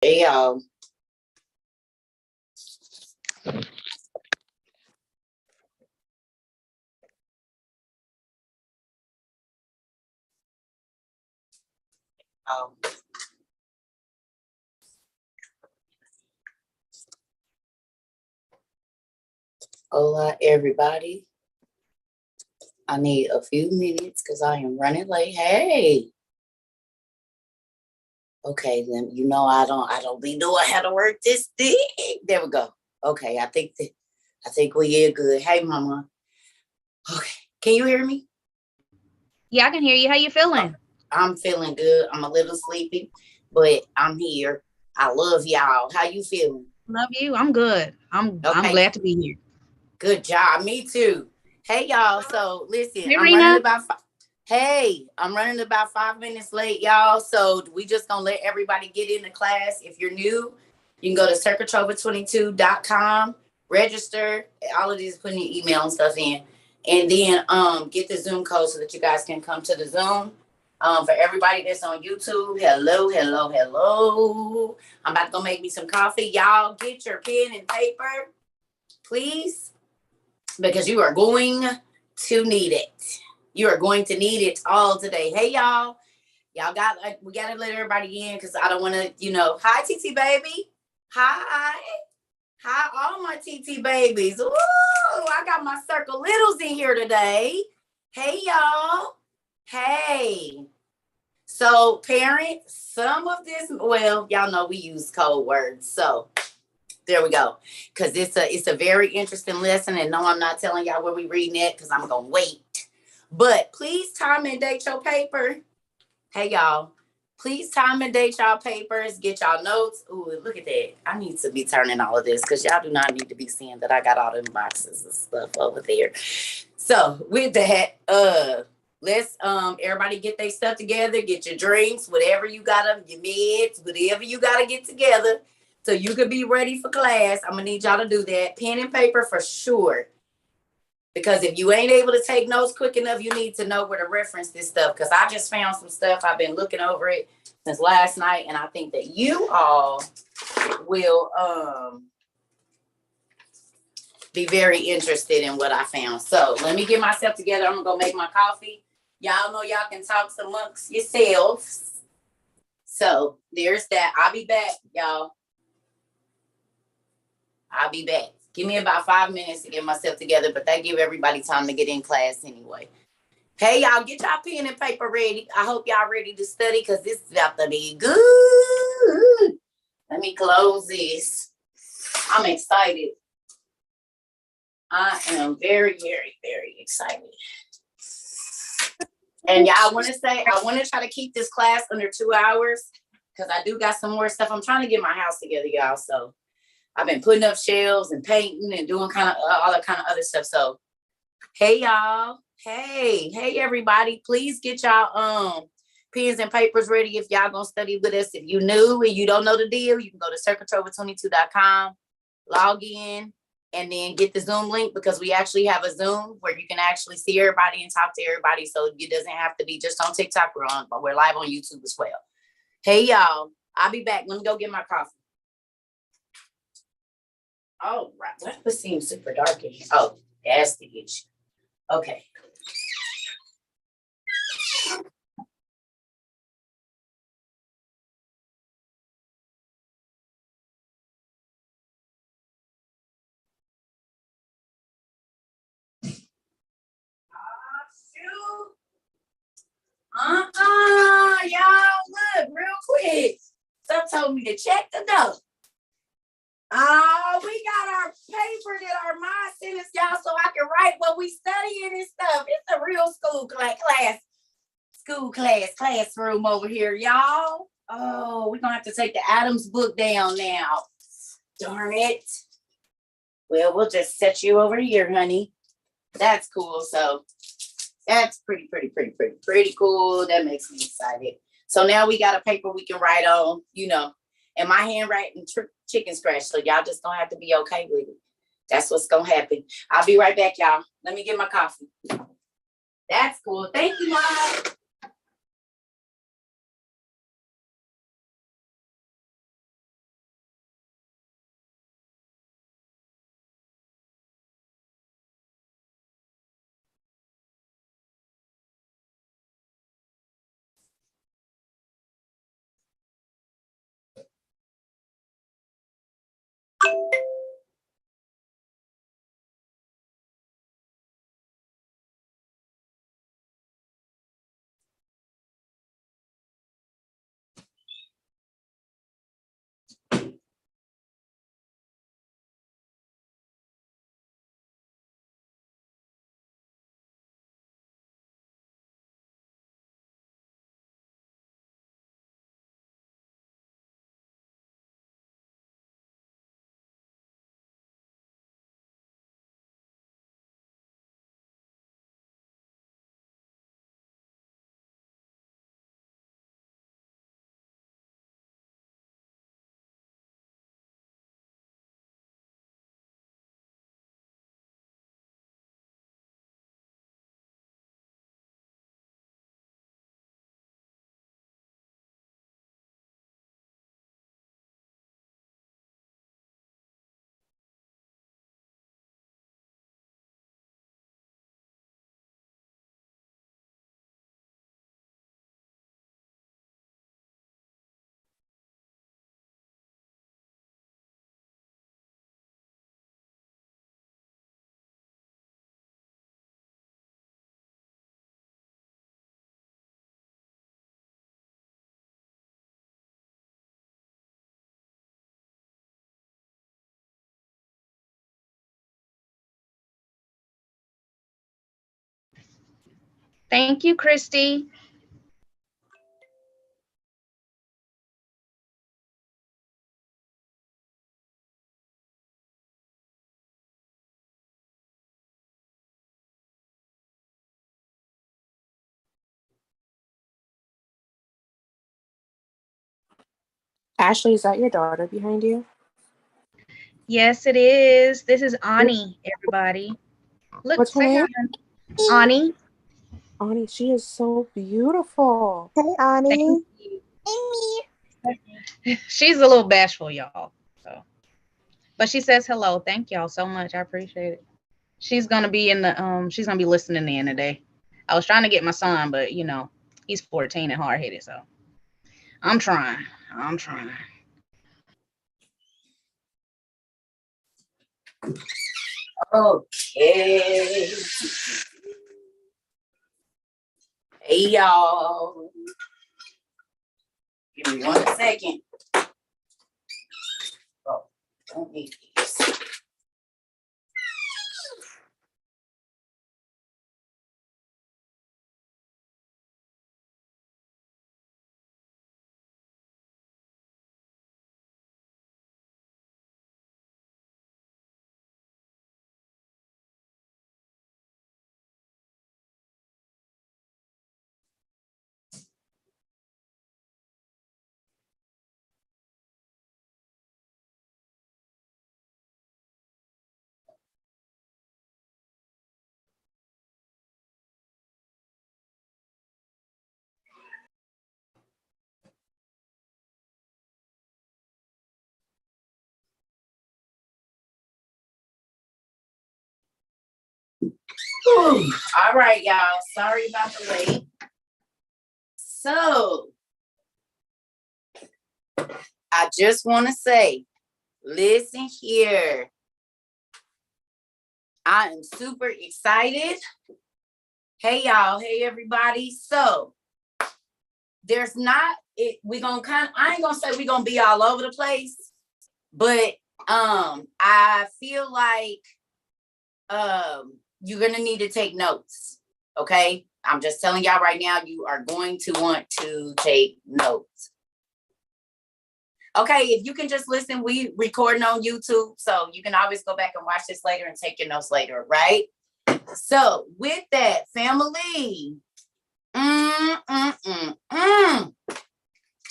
Hey, um, hola, everybody. I need a few minutes because I am running late. Hey. Okay, then I don't be knowing how to work this thing. There we go. Okay, I think we are good. Hey, mama. Okay, can you hear me? Yeah, I can hear you. How you feeling? I'm feeling good. I'm a little sleepy, but I'm here. I love y'all. How you feeling? Love you. I'm good. I'm Okay, glad to be here. good job. Me too. Hey, y'all. So listen, Hey, I'm running Rena. about. Hey, I'm running about 5 minutes late, y'all. So we just gonna let everybody get into class. If you're new, you can go to cercatrova22.com, register. All of these putting your email and stuff in, and then get the Zoom code so that you guys can come to the Zoom. For everybody that's on YouTube, hello, hello, hello. I'm about to go make me some coffee. Y'all get your pen and paper, please, because you are going to need it. You are going to need it all today. Hey, y'all. We got to let everybody in because I don't want to, hi, TT baby. Hi. Hi, all my TT babies. Ooh, I got my Circle Littles in here today. Hey, y'all. Hey. So, parents, some of this, well, y'all know we use code words. So, there we go. Because it's a very interesting lesson. And no, I'm not telling y'all where we reading it because I'm going to wait. But please time and date your paper. Hey, y'all. Please time and date y'all papers. Get y'all notes. Ooh, look at that. I need to be turning all of this because y'all do not need to be seeing that I got all them boxes and stuff over there. So with that, let's everybody get their stuff together, get your drinks, whatever you gotta, your meds, whatever you gotta get together so you can be ready for class. I'm gonna need y'all to do that. Pen and paper for sure. Because if you ain't able to take notes quick enough, you need to know where to reference this stuff. Because I just found some stuff. I've been looking over it since last night, and I think that you all will be very interested in what I found. So let me get myself together. I'm gonna go make my coffee. Y'all know y'all can talk amongst yourselves. So there's that. I'll be back, y'all. I'll be back. Give me about 5 minutes to get myself together, but that give everybody time to get in class anyway. Hey, y'all, get y'all pen and paper ready. I hope y'all ready to study because this is about to be good. Let me close this. I'm excited. I am very, very, very excited. And y'all, I want to try to keep this class under 2 hours because I do got some more stuff. I'm trying to get my house together, y'all. So I've been putting up shelves and painting and doing kind of all that kind of other stuff. So, hey, y'all. Hey, everybody. Please get y'all pens and papers ready if y'all gonna study with us. If you new and you don't know the deal, you can go to cercatrova22.com, log in, and then get the Zoom link because we actually have a Zoom where you can actually see everybody and talk to everybody. So it doesn't have to be just on TikTok. We're live on YouTube as well. Hey, y'all. I'll be back. Let me go get my coffee. Oh, right. That seems super dark in here. Oh, that's the issue. Okay. Y'all, look, real quick. Some told me to check the note. Oh, we got our paper that our mom sent us, y'all, so I can write what we studying and stuff. It's a real classroom over here, y'all. Oh, we're gonna have to take the Adams book down now. Darn it. Well, we'll just set you over here, honey. That's cool. So that's pretty cool. That makes me excited. So now we got a paper we can write on, and my handwriting chicken scratch. So y'all just gonna have to be okay with it. That's what's gonna happen. I'll be right back, y'all. Let me get my coffee. That's cool. Thank you, Mom. Thank you, Christy. Ashley, is that your daughter behind you? Yes, it is. This is Ani, everybody. Look, What's her say name? hi. Ani. Ani, she is so beautiful. Hey, Ani. Thank you. She's a little bashful, y'all. So, but she says hello. Thank y'all so much. I appreciate it. She's gonna be in the she's gonna be listening in today. I was trying to get my son, but he's 14 and hard headed, so I'm trying. I'm trying. Okay. Hey, y'all. Give me 1 second. Oh, don't need these. Whew. All right, y'all. Sorry about the wait. So, I just want to say, listen here. I am super excited. Hey, y'all. Hey, everybody. So, there's not it. We're gonna I ain't gonna say we're gonna be all over the place, but I feel like you're gonna need to take notes. Okay, I'm just telling y'all right now, you are going to want to take notes. Okay, if you can just listen, we recording on YouTube, so you can always go back and watch this later and take your notes later, right? So with that, family,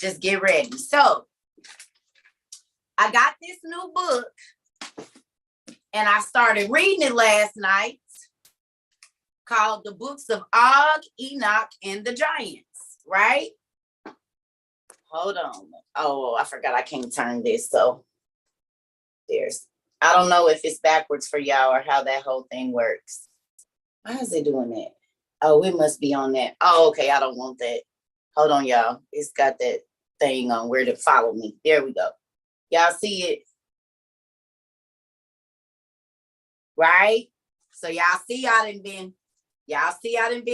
just get ready. So I got this new book and I started reading it last night, called The Books of Og, Enoch, and the Giants, right? Hold on. Oh, I forgot I can't turn this. So I don't know if it's backwards for y'all or how that whole thing works. Why is it doing that? Oh, it must be on that. Oh, okay. I don't want that. Hold on, y'all. It's got that thing on where to follow me. There we go. Y'all see it? Right? So y'all see I done been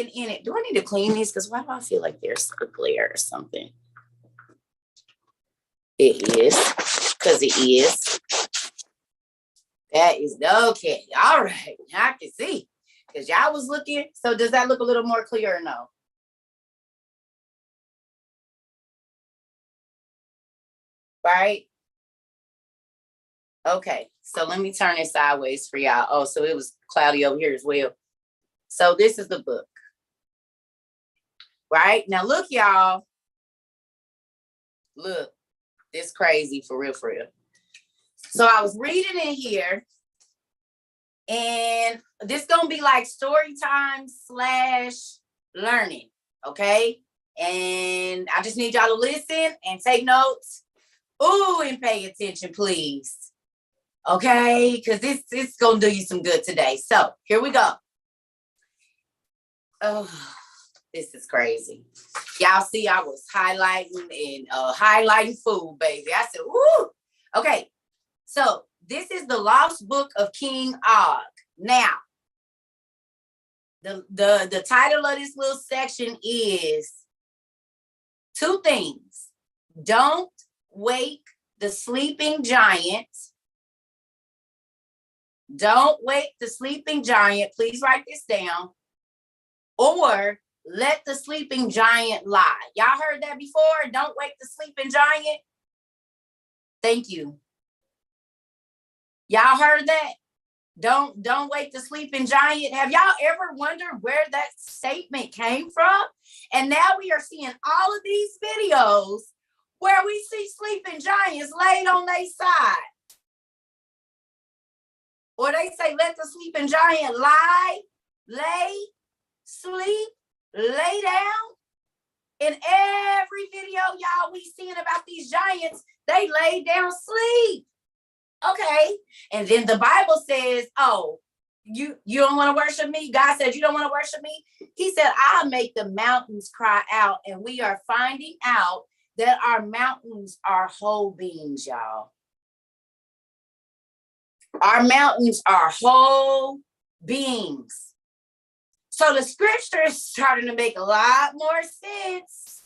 in it. Do I need to clean these? Because why do I feel like there's a glare or something? It is. Because it is. That is okay. All right. I can see. Because y'all was looking. So does that look a little more clear or no? Right? Okay. So let me turn it sideways for y'all. Oh, so it was cloudy over here as well. So this is the book. Right? Now look, y'all. Look. This crazy for real, for real. So I was reading in here. And this gonna be like story time / learning, okay? And I just need y'all to listen and take notes. Ooh, and pay attention, please. Okay, because this gonna do you some good today. So here we go. Oh, this is crazy. Y'all see, I was highlighting and highlighting food, baby. I said, ooh. Okay, so this is the Lost Book of King Og. Now, the title of this little section is 2 things. Don't wake the sleeping giant. Don't wake the sleeping giant. Please write this down. Or let the sleeping giant lie. Y'all heard that before? Don't wake the sleeping giant. Thank you. Y'all heard that? Don't wake the sleeping giant. Have y'all ever wondered where that statement came from? And now we are seeing all of these videos where we see sleeping giants laid on their side. Or they say, let the sleeping giant lie, lay, sleep, lay down. In every video, y'all, we seeing about these giants, they lay down sleep. Okay. And then the Bible says, oh, you don't want to worship me? God said, you don't want to worship me? He said, I'll make the mountains cry out. And we are finding out that our mountains are whole beings, y'all. Our mountains are whole beings. So the scripture is starting to make a lot more sense.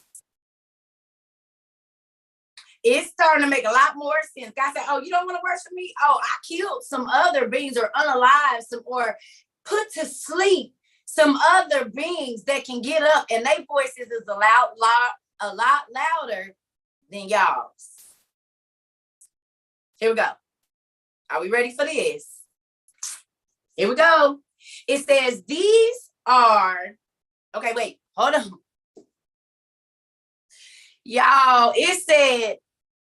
It's starting to make a lot more sense. God said, oh, you don't want to worship me? Oh, I killed some other beings or unalive some or put to sleep some other beings that can get up and their voices is a lot louder than y'all's. Here we go. Are we ready for this? Here we go. It says these are, okay, wait, hold on. Y'all, it said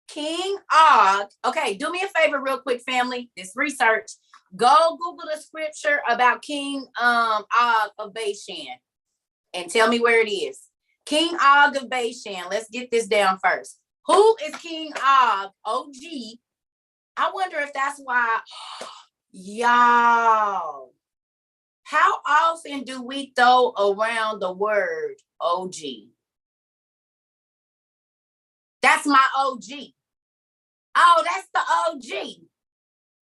King Og. Okay, do me a favor real quick, family. This research. Go Google the scripture about King Og of Bashan and tell me where it is. King Og of Bashan. Let's get this down first. Who is King Og? OG. I wonder if that's why, y'all, how often do we throw around the word OG? That's my OG. Oh, that's the OG.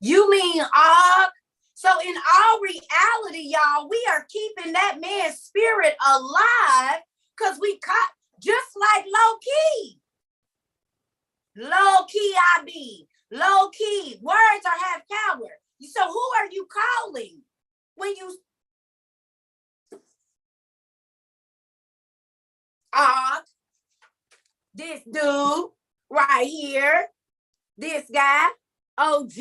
You mean Og? So in all reality, y'all, we are keeping that man's spirit alive because we caught just like low key. Low key I be. Low key. Words are have power. So who are you calling when you Og? This dude right here. This guy, OG.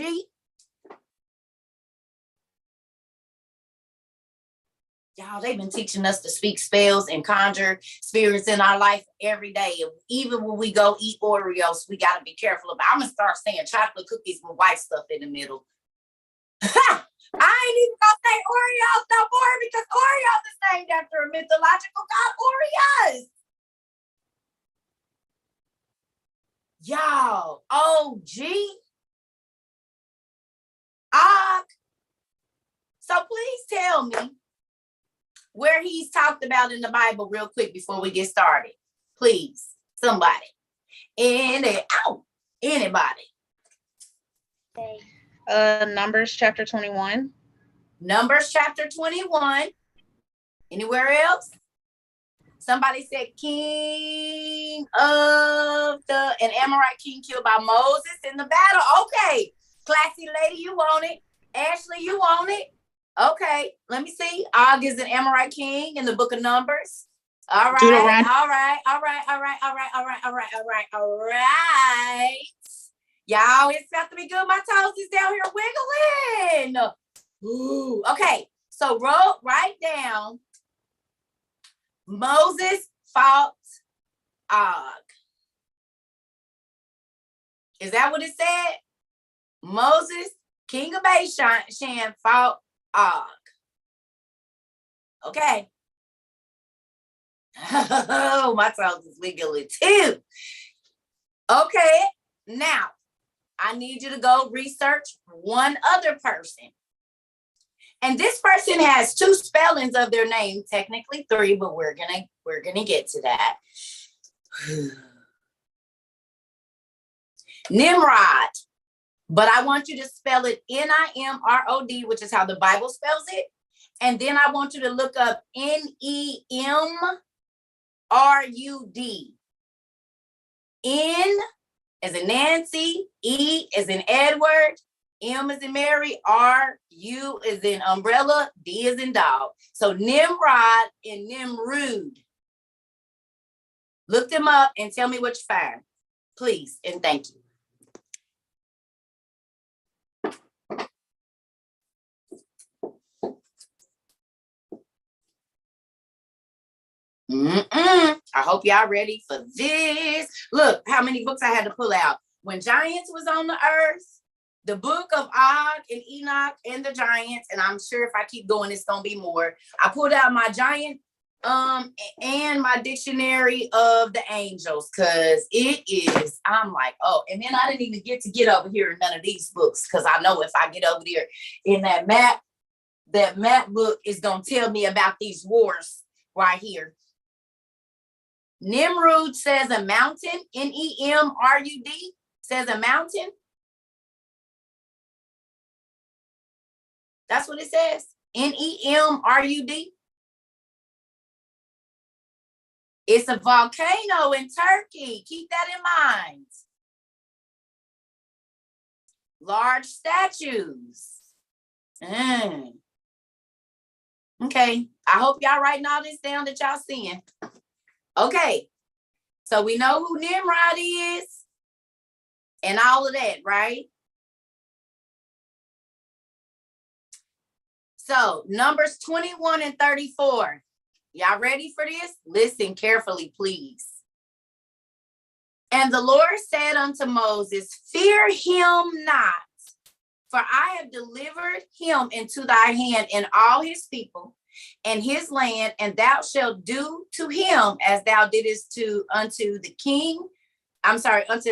Y'all, they've been teaching us to speak spells and conjure spirits in our life every day. Even when we go eat Oreos, we got to be careful about. I'm going to start saying chocolate cookies with white stuff in the middle. I ain't even going to say Oreos no more because Oreos is named after a mythological god, Oreos. Y'all, OG. Og. So please tell me where he's talked about in the Bible real quick before we get started. Please, somebody. Anybody. Numbers chapter 21. Numbers chapter 21. Anywhere else? Somebody said king of an Amorite king killed by Moses in the battle. Okay. Classy lady, you want it. Ashley, you want it. Okay. Let me see. Og is an Amorite king in the book of Numbers. All right. Deuteronomy. All right. Y'all, it's about to be good. My toes is down here wiggling. Ooh. Okay. So write down Moses fought Og. Is that what it said? Moses, king of Bashan, fought Og. Okay. Oh, my toes is wiggling too. Okay. Now, I need you to go research one other person. And this person has two spellings of their name, technically three, but we're gonna get to that. Nimrod, but I want you to spell it Nimrod, which is how the Bible spells it. And then I want you to look up Nemrud. N as in Nancy, E as in Edward, M as in Mary, R, U as in umbrella, D as in dog. So Nimrod and Nimrud. Look them up and tell me what you find. Please and thank you. I hope y'all ready for this. Look how many books I had to pull out. When Giants was on the earth, the book of Og and Enoch and the Giants, and I'm sure if I keep going, it's gonna be more. I pulled out my giant and my dictionary of the angels, because it is, I'm like, oh, and then I didn't even get over here in none of these books, because I know if I get over there in that map book is gonna tell me about these wars right here. Nimrud says a mountain, Nemrud says a mountain. That's what it says, Nemrud. It's a volcano in Turkey. Keep that in mind. Large statues. Okay, I hope y'all writing all this down that y'all seeing. Okay, so we know who Nimrod is and all of that, right? So Numbers 21 and 34. Y'all ready for this? Listen carefully, please. And the Lord said unto Moses, fear him not, for I have delivered him into thy hand and all his people and his land, and thou shalt do to him as thou didst unto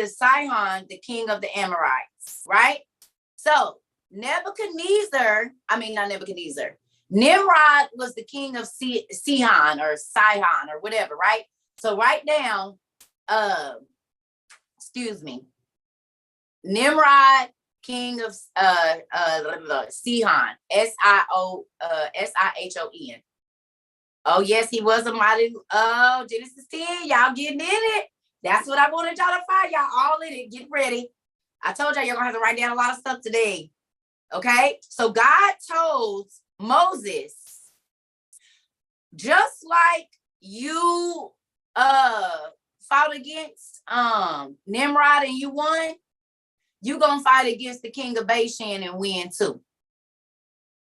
Sihon, the king of the Amorites, right? So Nimrod was the king of Sihon or whatever, right? So write down, Nimrod, king of Sihon, Sihon. Oh, yes, he was a mighty, Genesis 10, y'all getting in it. That's what I wanted y'all to find. Y'all all in it. Get ready. I told y'all you're going to have to write down a lot of stuff today. Okay? So God told Moses, just like you fought against Nimrod and you won, you're going to fight against the king of Bashan and win too.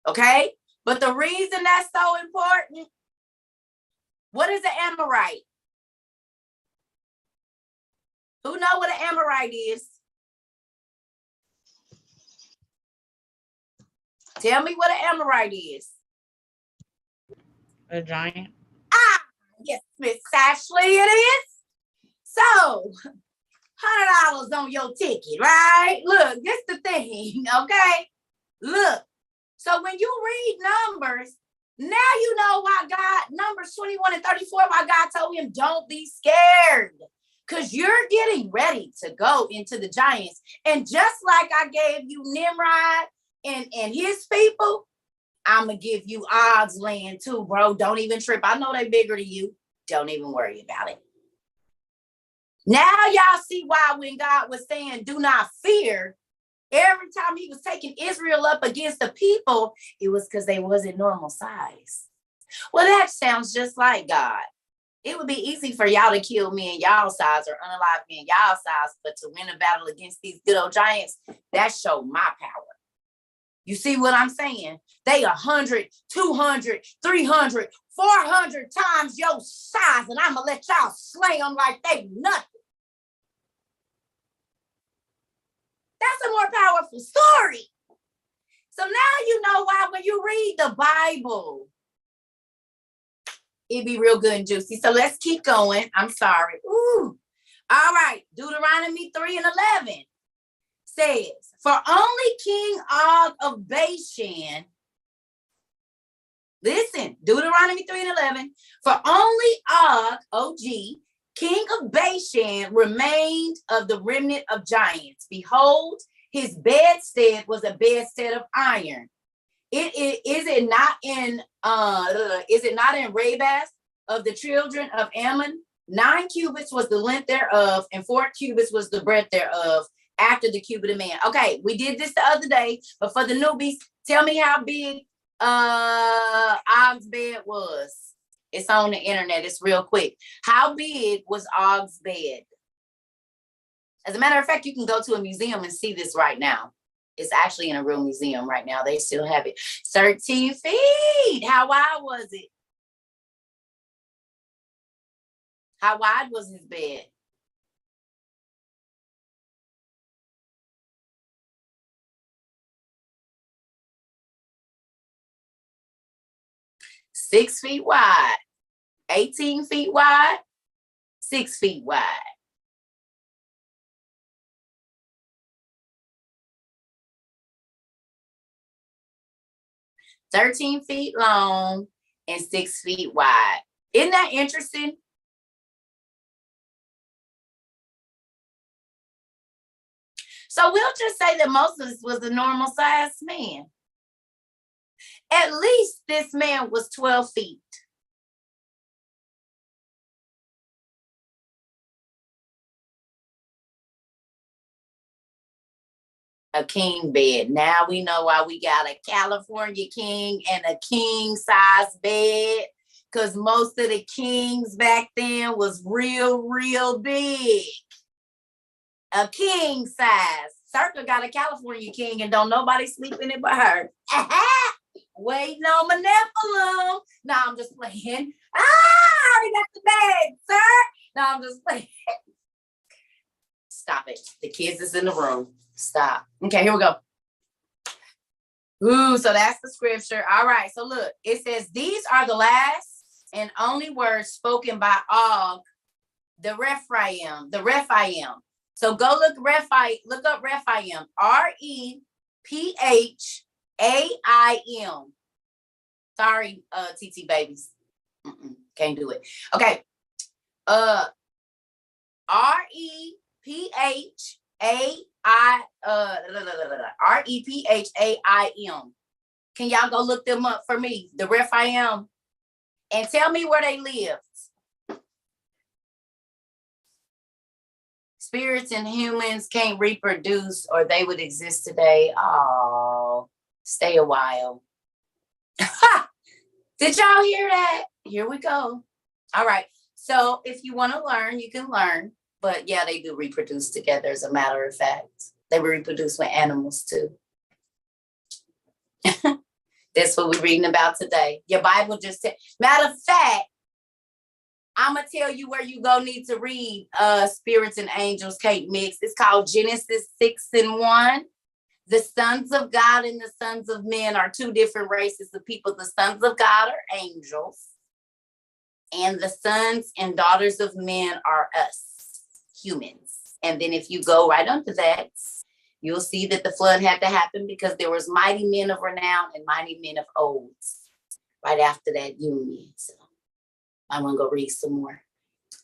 Okay? But the reason that's so important, what is an Amorite? Who know what an Amorite is? Tell me what an Amorite is. A giant. Yes, Miss Ashley, it is. So, $100 on your ticket, right? Look, this the thing, okay? Look, so when you read Numbers, now you know why God, Numbers 21 and 34, why God told him, don't be scared, because you're getting ready to go into the giants. And just like I gave you Nimrod and his people, I'm going to give you Og's land too, bro. Don't even trip. I know they bigger than you. Don't even worry about it. Now y'all see why when God was saying, do not fear, every time he was taking Israel up against the people, it was because they wasn't normal size. Well, that sounds just like God. It would be easy for y'all to kill me in y'all size or unalive me in y'all size, but to win a battle against these good old giants, that showed my power. You see what I'm saying? They 100, 200, 300, 400 times your size, and I'm going to let y'all slay them like they nothing. That's a more powerful story. So now you know why when you read the Bible, it be real good and juicy. So let's keep going. I'm sorry. Ooh. All right. Deuteronomy 3 and 11 says, for only King Og of Bashan, listen, Deuteronomy 3 and 11, for only Og, O-G, king of Bashan, remained of the remnant of giants. Behold, his bedstead was a bedstead of iron. Is it not in Rabas of the children of Ammon? 9 cubits was the length thereof, and 4 cubits was the breadth thereof, after the cubit of man. Okay, we did this the other day, but for the newbies, tell me how big Og's bed was. It's on the internet. It's real quick. How big was Og's bed? As a matter of fact, you can go to a museum and see this right now. It's actually in a real museum right now. They still have it. 13 feet. How wide was it? How wide was his bed? Six feet wide, 18 feet wide, 6 feet wide. $13 feet long and 6 feet wide. Isn't that interesting? So we'll just say that Moses was a normal sized man. At least this man was 12 feet. A king bed. Now we know why we got a California king and a king size bed, because most of the kings back then was real big. A king size. Cerca got a California king and don't nobody sleep in it but her. Waiting on my Nephilim. No, I'm just playing. I already got the bag, sir. No, I'm just playing. Stop it. The kids is in the room. Stop. Okay, here we go. Ooh, so that's the scripture. All right, so look, it says, these are the last and only words spoken by Og, the Rephaim. So go look up Rephaim. Rephaim. Sorry, TT babies. Can't do it. Okay. Rephaim. Can y'all go look them up for me? The Rephaim. And tell me where they lived. Spirits and humans can't reproduce or they would exist today. Oh, stay a while. Did y'all hear that? Here we go. All right. So if you want to learn, you can learn. But yeah, they do reproduce together, as a matter of fact. They reproduce with animals too. That's what we're reading about today. Your Bible just said, matter of fact, I'm going to tell you where you go need to read Spirits and Angels Can't Mix. It's called Genesis 6:1. The sons of God and the sons of men are two different races of people. The sons of God are angels, and the sons and daughters of men are us, humans. And then if you go right under that, you'll see that the flood had to happen because there was mighty men of renown and mighty men of old right after that union. So I'm going to go read some more.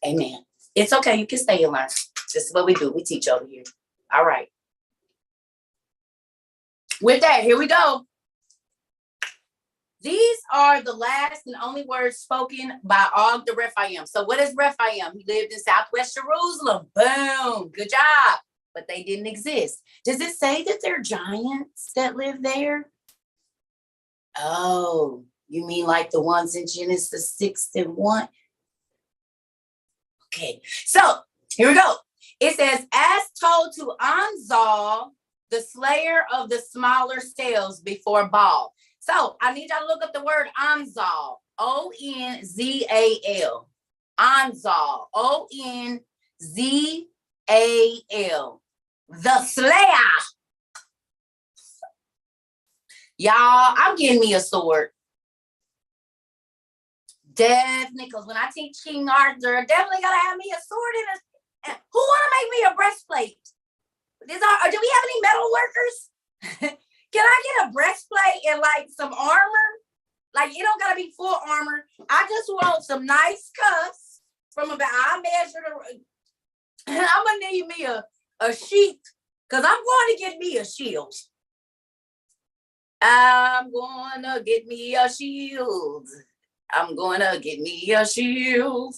Amen. It's okay. You can stay and learn. This is what we do. We teach over here. All right. With that, here we go. These are the last and only words spoken by Og the Rephaim. So what is Rephaim? He lived in Southwest Jerusalem. Boom. Good job. But they didn't exist. Does it say that they're giants that live there? Oh, you mean like the ones in Genesis 6:1? Okay, so here we go. It says, as told to Anzal, the slayer of the smaller cells before Baal. So I need y'all to look up the word Anzal. Onzal. Anzal. Onzal. The slayer. Y'all, I'm getting me a sword. Definitely, because when I teach King Arthur, definitely gotta have me a sword in a. Who wanna make me a breastplate? Do we have any metal workers? Can I get a breastplate and like some armor? Like, it don't gotta be full armor. I just want some nice cuffs from about. I measure I'm gonna need me a sheath, because I'm going to get me a shield. I'm gonna get me a shield. I'm gonna get me a shield.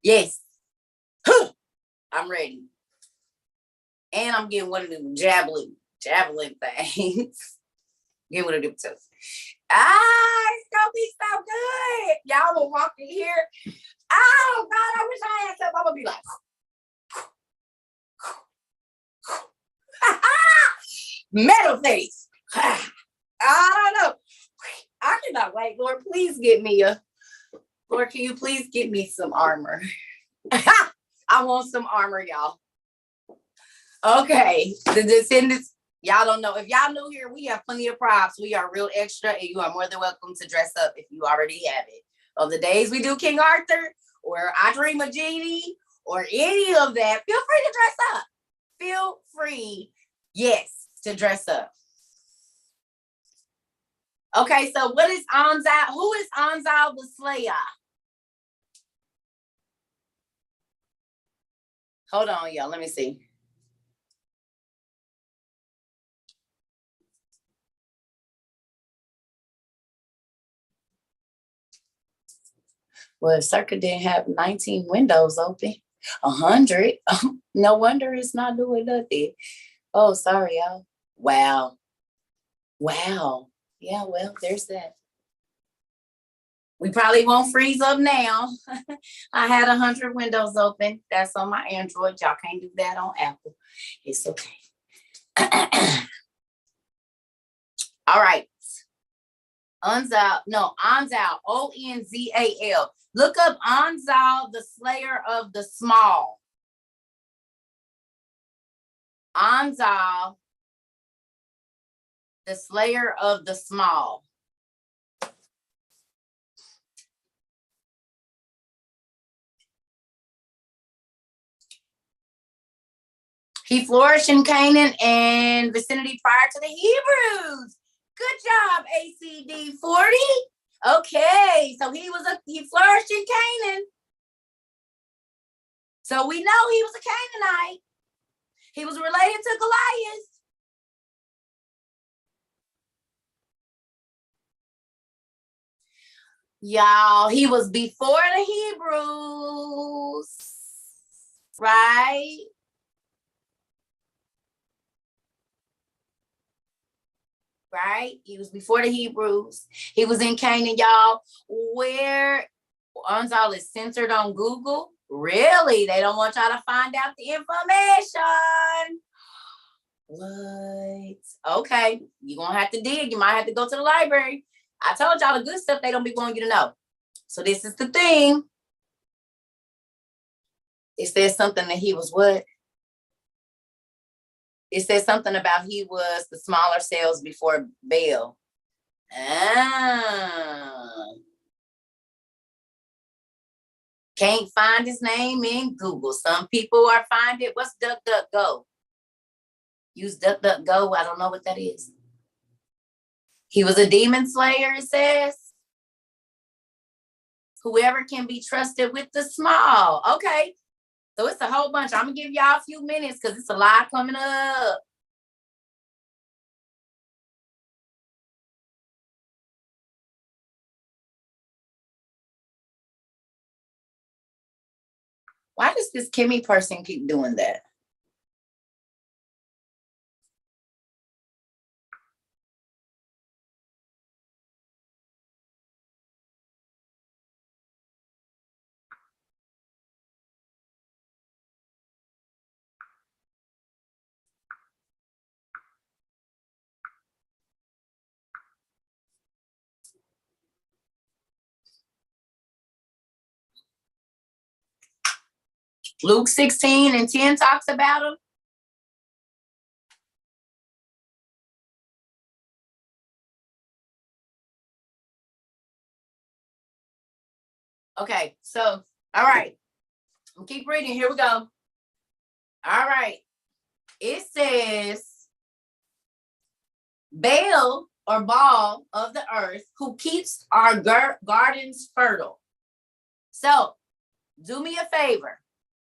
Yes. I'm ready. And I'm getting one of them javelin things. Get one of them too. It's gonna be so good. Y'all will walk in here. Oh God, I wish I had something. I'm gonna be like, metal face. I don't know. I cannot wait. Lord, please get me Lord, can you please get me some armor? I want some armor, y'all. Okay, the descendants. Y'all don't know. If y'all new here, we have plenty of props. We are real extra, and you are more than welcome to dress up if you already have it. On the days we do King Arthur, or I Dream of Genie, or any of that, feel free to dress up. Feel free, yes, to dress up. Okay, so what is Anzal? Who is Anzal the Slayer? Hold on, y'all. Let me see. Well, if Cerca didn't have 19 windows open, 100, no wonder it's not doing nothing. Oh, sorry, y'all. Wow. Yeah, well, there's that. We probably won't freeze up now. I had 100 windows open. That's on my Android. Y'all can't do that on Apple. It's okay. All right. Onzal, Onzal. Look up Onzal, the slayer of the small. Onzal, the slayer of the small. He flourished in Canaan and vicinity prior to the Hebrews. Good job, ACD 40. Okay, so he flourished in Canaan. So we know he was a Canaanite. He was related to Goliath. Y'all, he was before the Hebrews, right? Right? He was before the Hebrews. He was in Canaan, y'all. Where Anzal is centered on Google. Really? They don't want y'all to find out the information. What? Okay. You're going to have to dig. You might have to go to the library. I told y'all the good stuff they don't be wanting you to know. So this is the thing. It says something that he was what? It says something about he was the smaller cells before Baal. Can't find his name in Google. Some people are find it. What's DuckDuckGo? Use DuckDuckGo. I don't know what that is. He was a demon slayer, it says. Whoever can be trusted with the small. Okay. So it's a whole bunch. I'm going to give y'all a few minutes because it's a lot coming up. Why does this Kimmy person keep doing that? Luke 16:10 talks about him. Okay, so, all right. We'll keep reading. Here we go. All right. It says, Baal or Baal of the earth, who keeps our gardens fertile. So, do me a favor.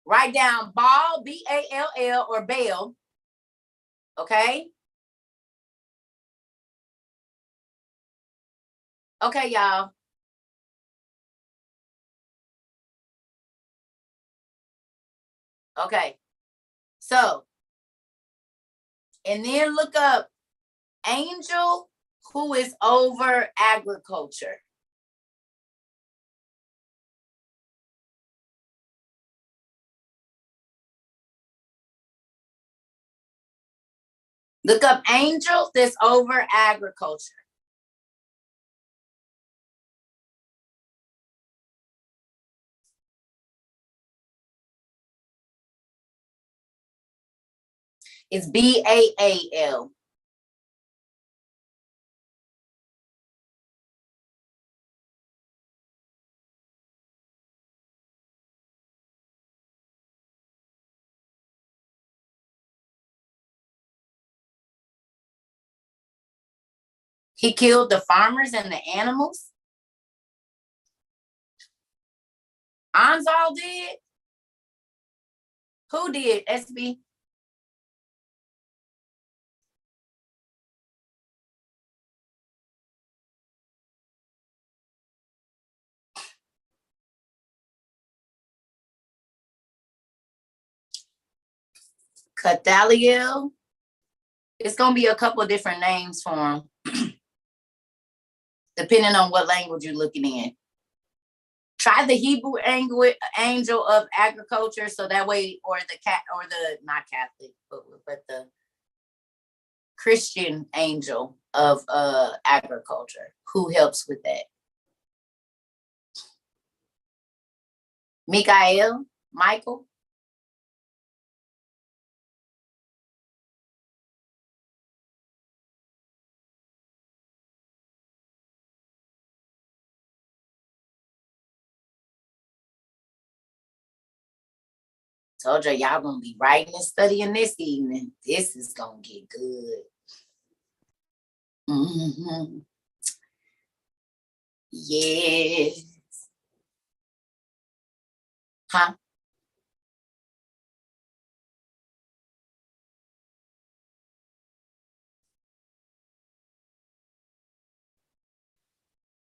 Write down Baal, Ball, or Baal. Okay? Okay, y'all. Okay. So, and then look up angel Who is over agriculture? Look up angel that's over agriculture. It's Baal. He killed the farmers and the animals. Anzal did? Who did, SB? Cathaliel. It's going to be a couple of different names for him, depending on what language you're looking in. Try the Hebrew angel of agriculture, so that way, or the not Catholic, but the Christian angel of agriculture. Who helps with that? Michael. Told you, y'all gonna be writing and studying this evening. This is gonna get good. Mm-hmm. Yes. Huh?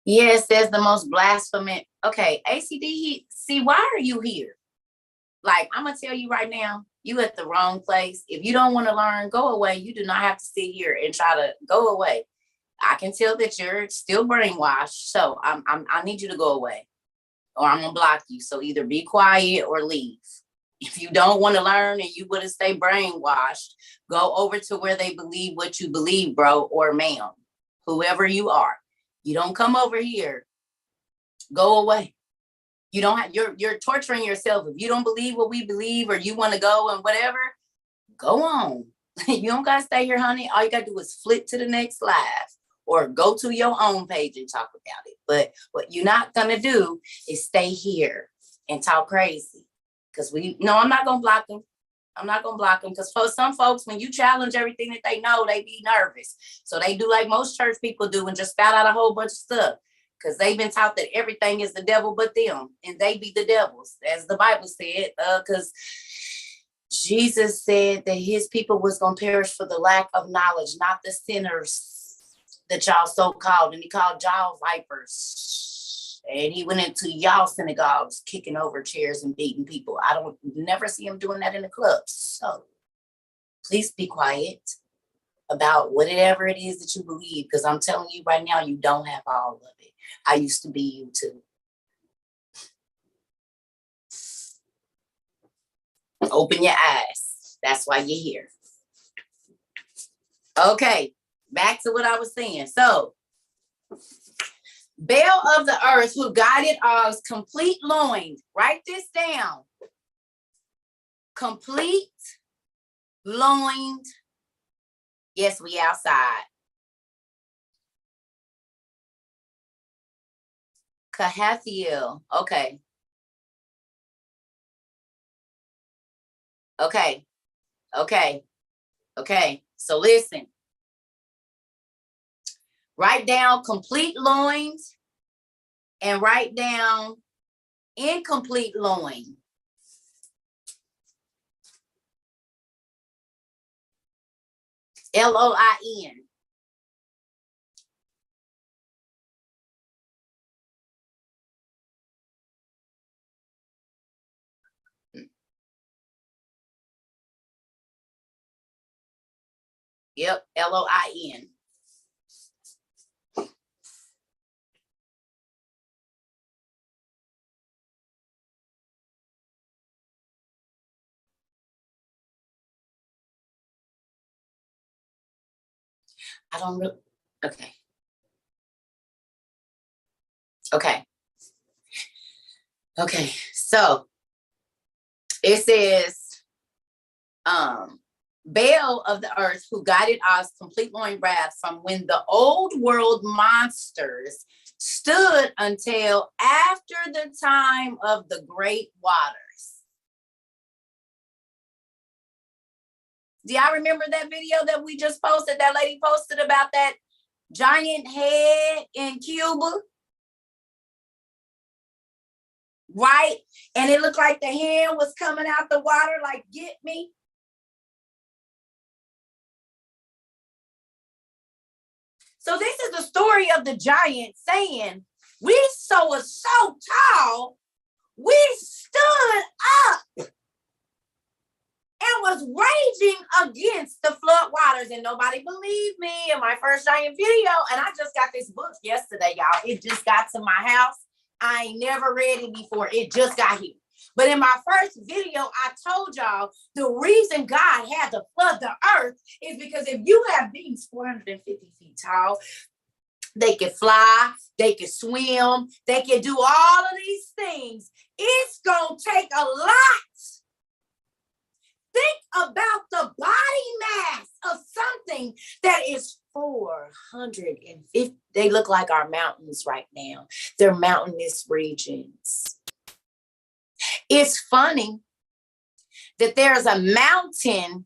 Yes, says the most blasphemous. Okay, ACD, see, why are you here? Like, I'm gonna tell you right now, you at the wrong place. If you don't want to learn, go away. You do not have to sit here and try to go away. I can tell that you're still brainwashed, so I need you to go away, or I'm gonna block you. So either be quiet or leave. If you don't want to learn and you want to stay brainwashed, go over to where they believe what you believe, bro or ma'am, whoever you are. You don't come over here. Go away. You don't have, you're torturing yourself. If you don't believe what we believe, or you want to go and whatever, go on. You don't gotta stay here, honey. All you gotta do is flip to the next live or go to your own page and talk about it. But what you're not gonna do is stay here and talk crazy. Because I'm not gonna block them. I'm not gonna block them, because for some folks, when you challenge everything that they know, they be nervous. So they do like most church people do and just spout out a whole bunch of stuff, because they've been taught that everything is the devil but them, and they be the devils, as the Bible said, because Jesus said that his people was going to perish for the lack of knowledge, not the sinners that y'all so called. And he called y'all vipers. And he went into y'all synagogues, kicking over chairs and beating people. I don't never see him doing that in the clubs. So please be quiet about whatever it is that you believe, because I'm telling you right now, you don't have all of it. I used to be you too. Open your eyes. That's why you're here. Okay, back to what I was saying. So, Baal of the earth, who guided Og's complete loins. Write this down. Complete loins. Yes, we outside. Kahathiel. Okay. Okay. Okay. Okay. So listen. Write down complete loins and write down incomplete loin. Loin. Yep, Loin. I don't really, okay. Okay. Okay. So it says, Baal of the earth, who guided Oz complete loin wrath from when the old world monsters stood until after the time of the great waters. Do y'all remember that video that we just posted? That lady posted about that giant head in Cuba? Right? And it looked like the hand was coming out the water like, get me. So this is the story of the giant saying, we so tall, we stood up and was raging against the flood waters, and nobody believed me in my first giant video. And I just got this book yesterday, y'all. It just got to my house. I ain't never read it before. It just got here. But in my first video, I told y'all the reason God had to flood the earth is because if you have beings 450 feet tall, they can fly, they can swim, they can do all of these things. It's going to take a lot. Think about the body mass of something that is 450. They look like our mountains right now. They're mountainous regions. It's funny that there's a mountain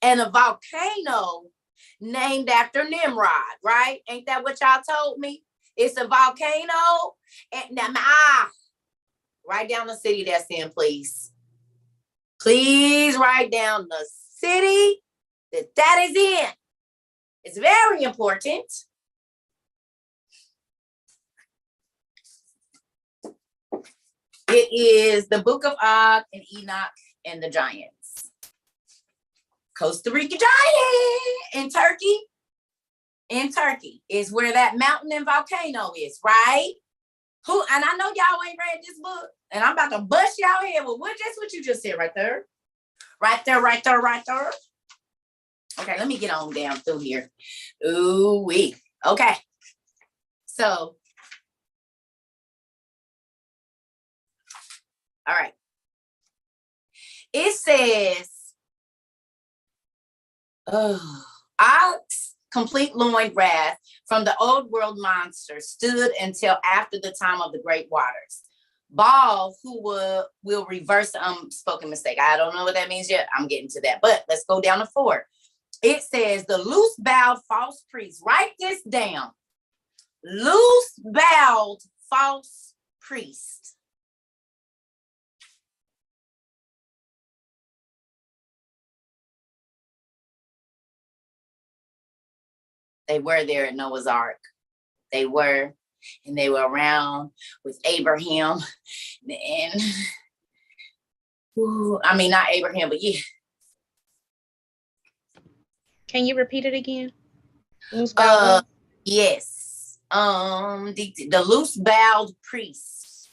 and a volcano named after Nimrod, right? Ain't that what y'all told me? It's a volcano. And now, write down the city that's in, please. Please write down the city that is in. It's very important. It is the Book of Og and Enoch and the Giants. Costa Rica Giant in Turkey. In Turkey is where that mountain and volcano is, right? And I know y'all ain't read this book, and I'm about to bust y'all head. Well, that's what you just said right there. Right there, right there, right there. Okay, let me get on down through here. Ooh-wee. Okay. So, all right. It says, Ox complete loin wrath from the old world monster stood until after the time of the great waters. Baal, who will reverse the unspoken mistake. I don't know what that means yet. I'm getting to that. But let's go down to 4. It says the loose-bowed false priest. Write this down. Loose-bowed false priest. They were there at Noah's Ark. They were, and they were around with Abraham. And, not Abraham, but yeah. Can you repeat it again? Yes. The loose-bowed priest.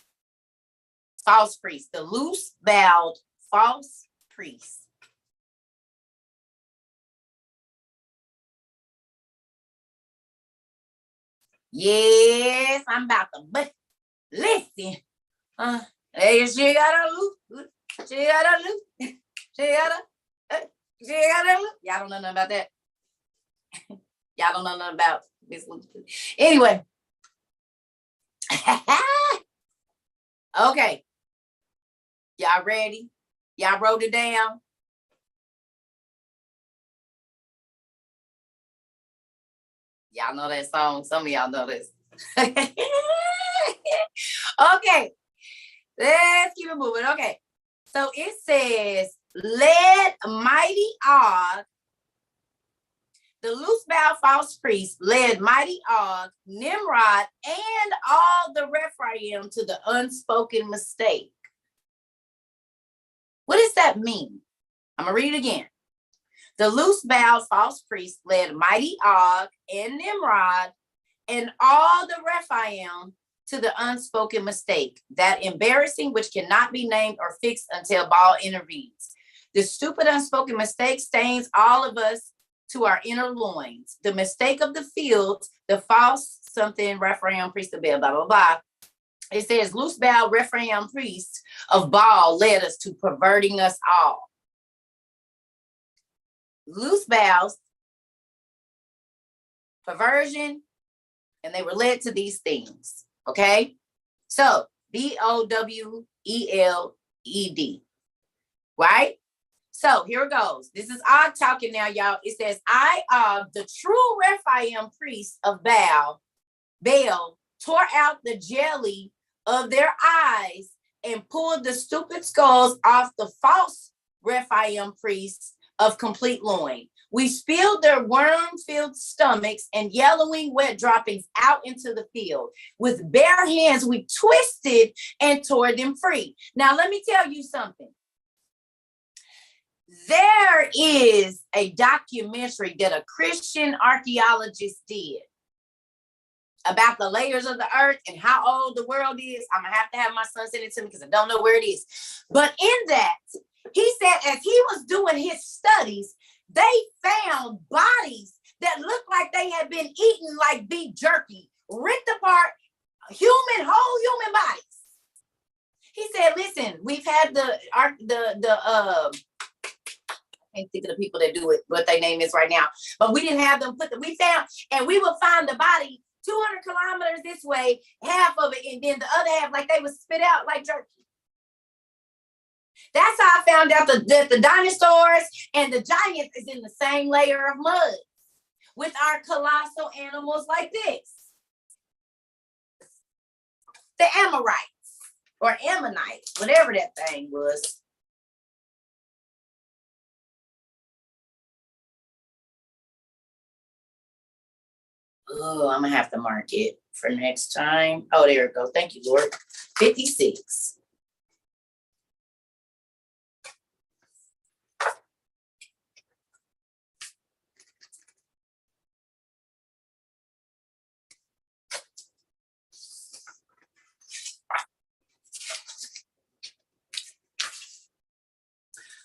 False priest. The loose-bowed false priest. Yes, I'm about to listen. Hey, she got a loop. She got a loop. She got a loop. Y'all don't know nothing about that. Y'all don't know nothing about Miss Luke. Anyway. Okay. Y'all ready? Y'all wrote it down? Y'all know that song. Some of y'all know this. Okay. Let's keep it moving. Okay. So it says, led mighty Og, the loose-bowed false priest, led mighty Og, Nimrod, and all the Rephaim to the unspoken mistake. What does that mean? I'm going to read it again. The loose-bowed false priest led mighty Og and Nimrod and all the Rephaim to the unspoken mistake, that embarrassing which cannot be named or fixed until Baal intervenes. The stupid unspoken mistake stains all of us to our inner loins. The mistake of the field, the false something, Rephaim, priest of Baal, blah, blah, blah. It says, loose bow, Rephaim, priest of Baal, led us to perverting us all. Loose bows, perversion, and they were led to these things. Okay? So, Boweled, right? So here it goes. This is Og talking now, y'all. It says, I, the true Rephaim priest of Baal, tore out the jelly of their eyes and pulled the stupid skulls off the false Rephaim priests of complete loin. We spilled their worm-filled stomachs and yellowing wet droppings out into the field. With bare hands, we twisted and tore them free. Now, let me tell you something. There is a documentary that a Christian archaeologist did about the layers of the earth and how old the world is. I'm going to have my son send it to me because I don't know where it is. But in that, he said as he was doing his studies, they found bodies that looked like they had been eaten like beef jerky, ripped apart, whole human bodies. He said, listen, we've had I can't think of the people that do it, what their name is right now, but we didn't have them we found, and we would find the body 200 kilometers this way, half of it, and then the other half, like they would spit out like jerky. That's how I found out that the dinosaurs and the giants is in the same layer of mud with our colossal animals like this. The Amorites or Ammonites, whatever that thing was. Oh, I'm gonna have to mark it for next time. Oh, there it goes. Thank you, Lord. 56.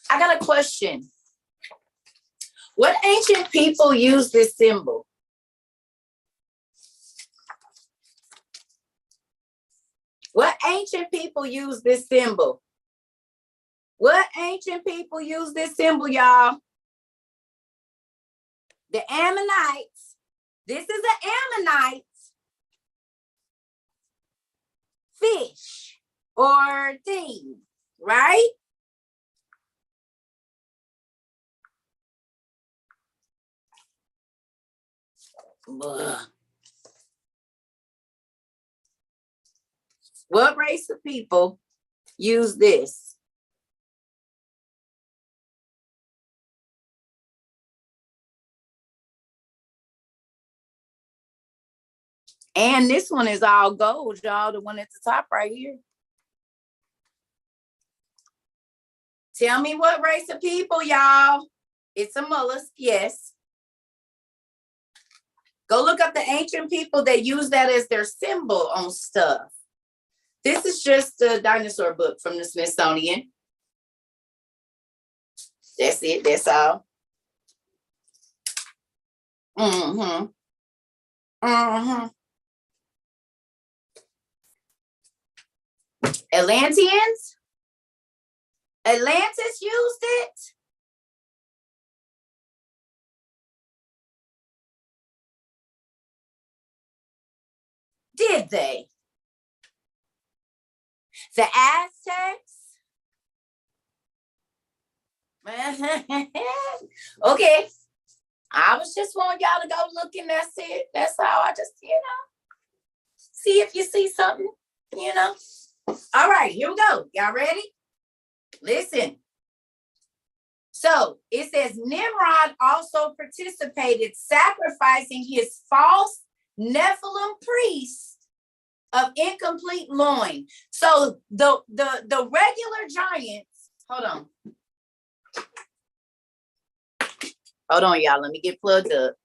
I got a question. What ancient people use this symbol? What ancient people use this symbol? What ancient people use this symbol, y'all? The Ammonites. This is an Ammonite fish or thing, right? Ugh. What race of people use this? And this one is all gold, y'all, the one at the top right here. Tell me what race of people, y'all. It's a mollusk, yes. Go look up the ancient people that use that as their symbol on stuff. This is just a dinosaur book from the Smithsonian. That's it, that's all. Atlanteans? Atlantis used it? Did they? The Aztecs? Okay. I was just wanting y'all to go look and that's it. That's all. I just, see if you see something, All right, here we go. Y'all ready? Listen. So it says Nimrod also participated, sacrificing his false Nephilim priest of incomplete loin. So the regular giants, hold on, y'all. Let me get plugged up.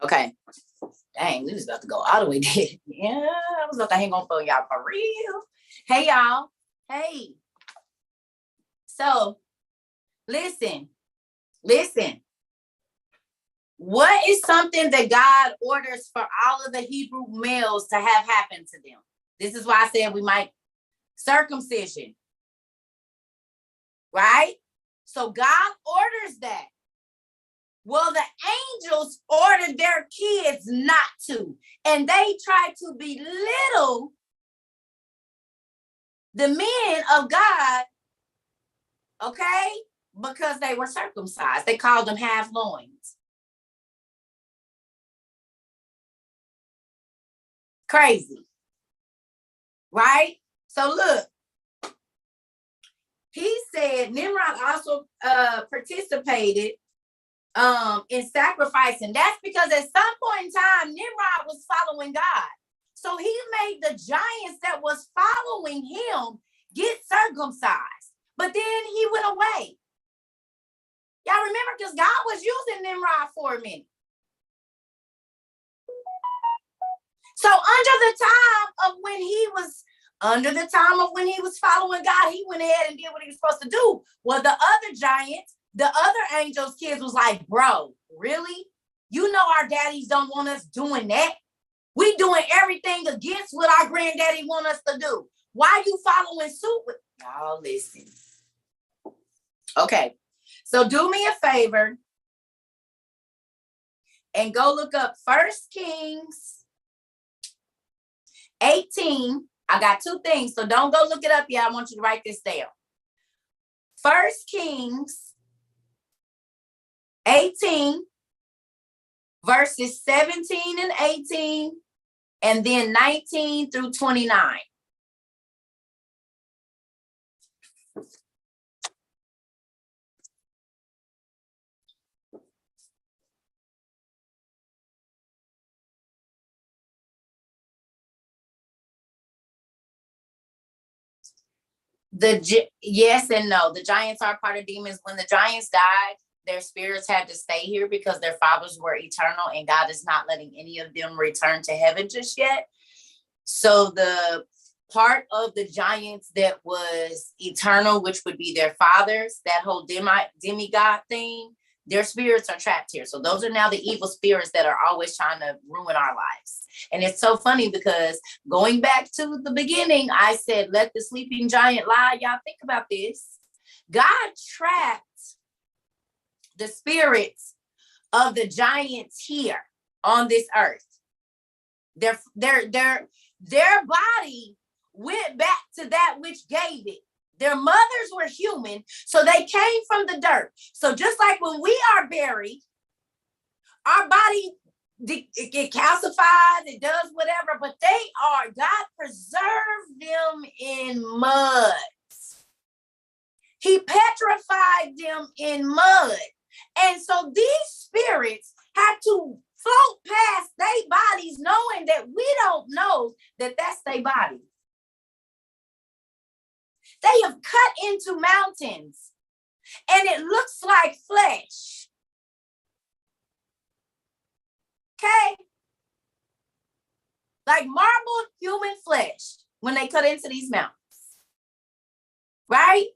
Okay. Dang, we was about to go all the way there. Yeah, I was about to hang on for y'all for real. Hey, y'all. Hey. So, listen. What is something that God orders for all of the Hebrew males to have happen to them? This is why I said we might circumcision. Right? So God orders that. Well, the angels ordered their kids not to. And they tried to belittle the men of God, okay? Because they were circumcised. They called them half loins. Crazy. Right? So look. He said Nimrod also participated in sacrificing. That's because at some point in time, Nimrod was following God. So he made the giants that was following him get circumcised. But then he went away. Y'all remember, because God was using Nimrod for a minute. So under the time of when he was following God, he went ahead and did what he was supposed to do. Well, the other giants, the other angels' kids was like, bro, really? You know our daddies don't want us doing that. We doing everything against what our granddaddy want us to do. Why you following suit with? Y'all listen. Okay, so do me a favor and go look up 1 Kings 18. I got two things, so don't go look it up yet. I want you to write this down. 1 Kings 18, verses 17 and 18, and then 19 through 29. Yes and no. The giants are part of demons. When the giants died, their spirits had to stay here because their fathers were eternal, and God is not letting any of them return to heaven just yet. So the part of the giants that was eternal, which would be their fathers, that whole demigod thing, their spirits are trapped here. So those are now the evil spirits that are always trying to ruin our lives. And it's so funny because going back to the beginning, I said, let the sleeping giant lie. Y'all think about this. God trapped the spirits of the giants here on this earth. Their body went back to that which gave it. Their mothers were human, so they came from the dirt. So just like when we are buried, our body, it get calcified, it does whatever, but God preserved them in mud. He petrified them in mud. And so these spirits had to float past their bodies knowing that we don't know that that's their body. They have cut into mountains and it looks like flesh. Okay? Like marbled human flesh when they cut into these mountains. Right?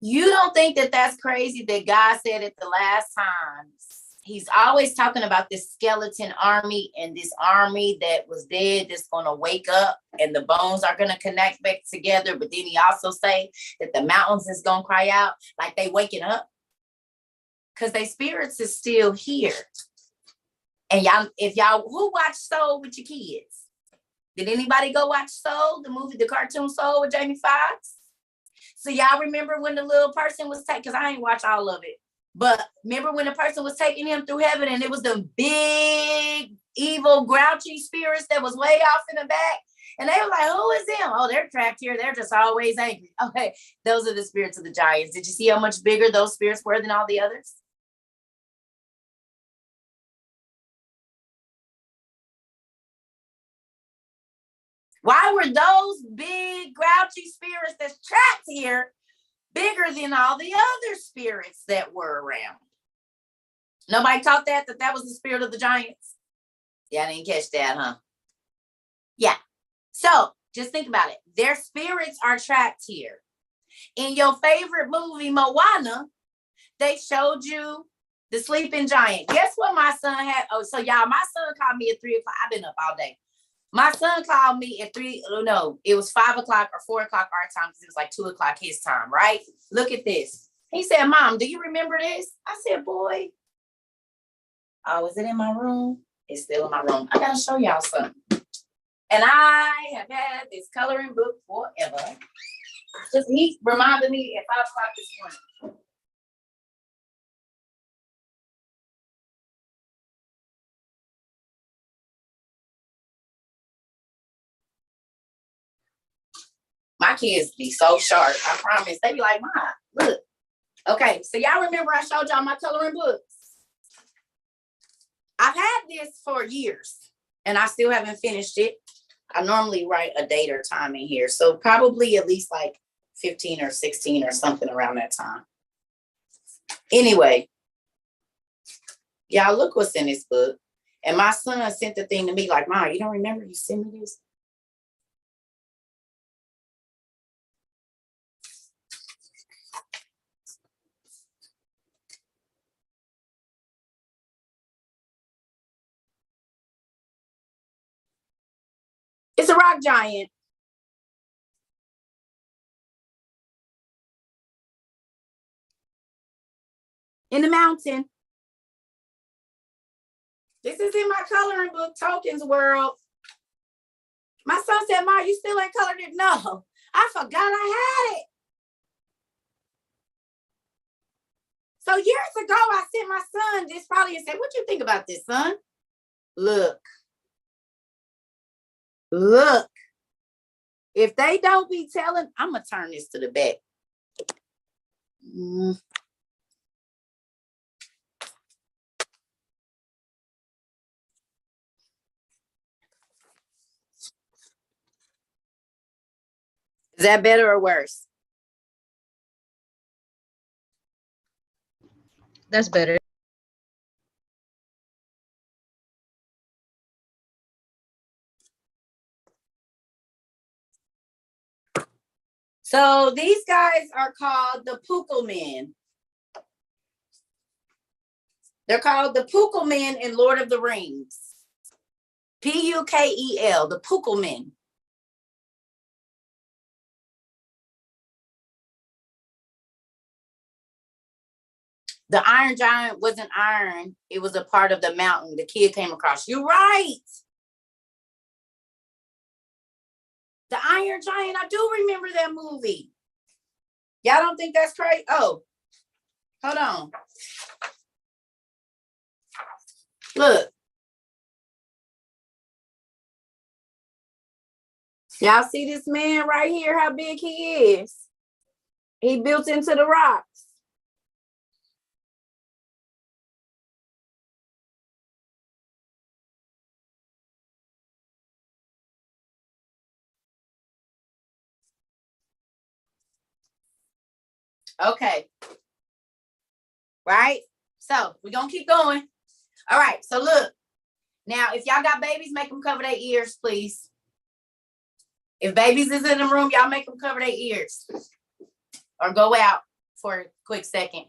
You don't think that that's crazy that God said it the last times? He's always talking about this skeleton army and this army that was dead that's going to wake up and the bones are going to connect back together. But then he also say that the mountains is going to cry out like they waking up because their spirits is still here. And who watched Soul with your kids? Did anybody go watch Soul, the movie, the cartoon Soul with Jamie Foxx? So y'all remember when the little person was taken, because I ain't watched all of it. But remember when the person was taking him through heaven and it was the big, evil, grouchy spirits that was way off in the back? And they were like, who is them? Oh, they're trapped here. They're just always angry. Okay, those are the spirits of the giants. Did you see how much bigger those spirits were than all the others? Why were those big, grouchy spirits that's trapped here bigger than all the other spirits that were around? Nobody caught that was the spirit of the giants? Yeah, I didn't catch that, huh? Yeah. So just think about it. Their spirits are trapped here. In your favorite movie, Moana, they showed you the sleeping giant. Guess what my son had? Oh, so y'all, my son called me at 3 o'clock. I've been up all day. My son called me at 3. Oh, no, it was 5 o'clock or 4 o'clock our time because it was like 2 o'clock his time, right? Look at this. He said, Mom, do you remember this? I said, boy. Oh, is it in my room? It's still in my room. I got to show y'all something. And I have had this coloring book forever. Just he reminded me at 5 o'clock this morning. My kids be so sharp. I promise. They be like, Mom, look. Okay, so y'all remember I showed y'all my coloring books. I've had this for years, and I still haven't finished it. I normally write a date or time in here, so probably at least like 15 or 16 or something around that time. Anyway, y'all look what's in this book. And my son sent the thing to me like, Mom, you don't remember you sent me this? It's a rock giant. In the mountain. This is in my coloring book, Tokens World. My son said, Mom, you still ain't colored it? No, I forgot I had it. So years ago, I sent my son this probably and said, what you think about this, son? Look. Look. If they don't be telling, I'm going to turn this to the back. Is that better or worse? That's better. So these guys are called the Pukelmen. They're called the Pukelmen in Lord of the Rings. Pukel, the Pukelmen. The Iron Giant wasn't iron. It was a part of the mountain the kid came across. You're right. The Iron Giant, I do remember that movie. Y'all don't think that's crazy? Oh, hold on. Look. Y'all see this man right here, how big he is? He built into the rocks. Okay. Right? So we're going to keep going. All right. So look. Now, if y'all got babies, make them cover their ears, please. If babies is in the room, y'all make them cover their ears. Or go out for a quick second.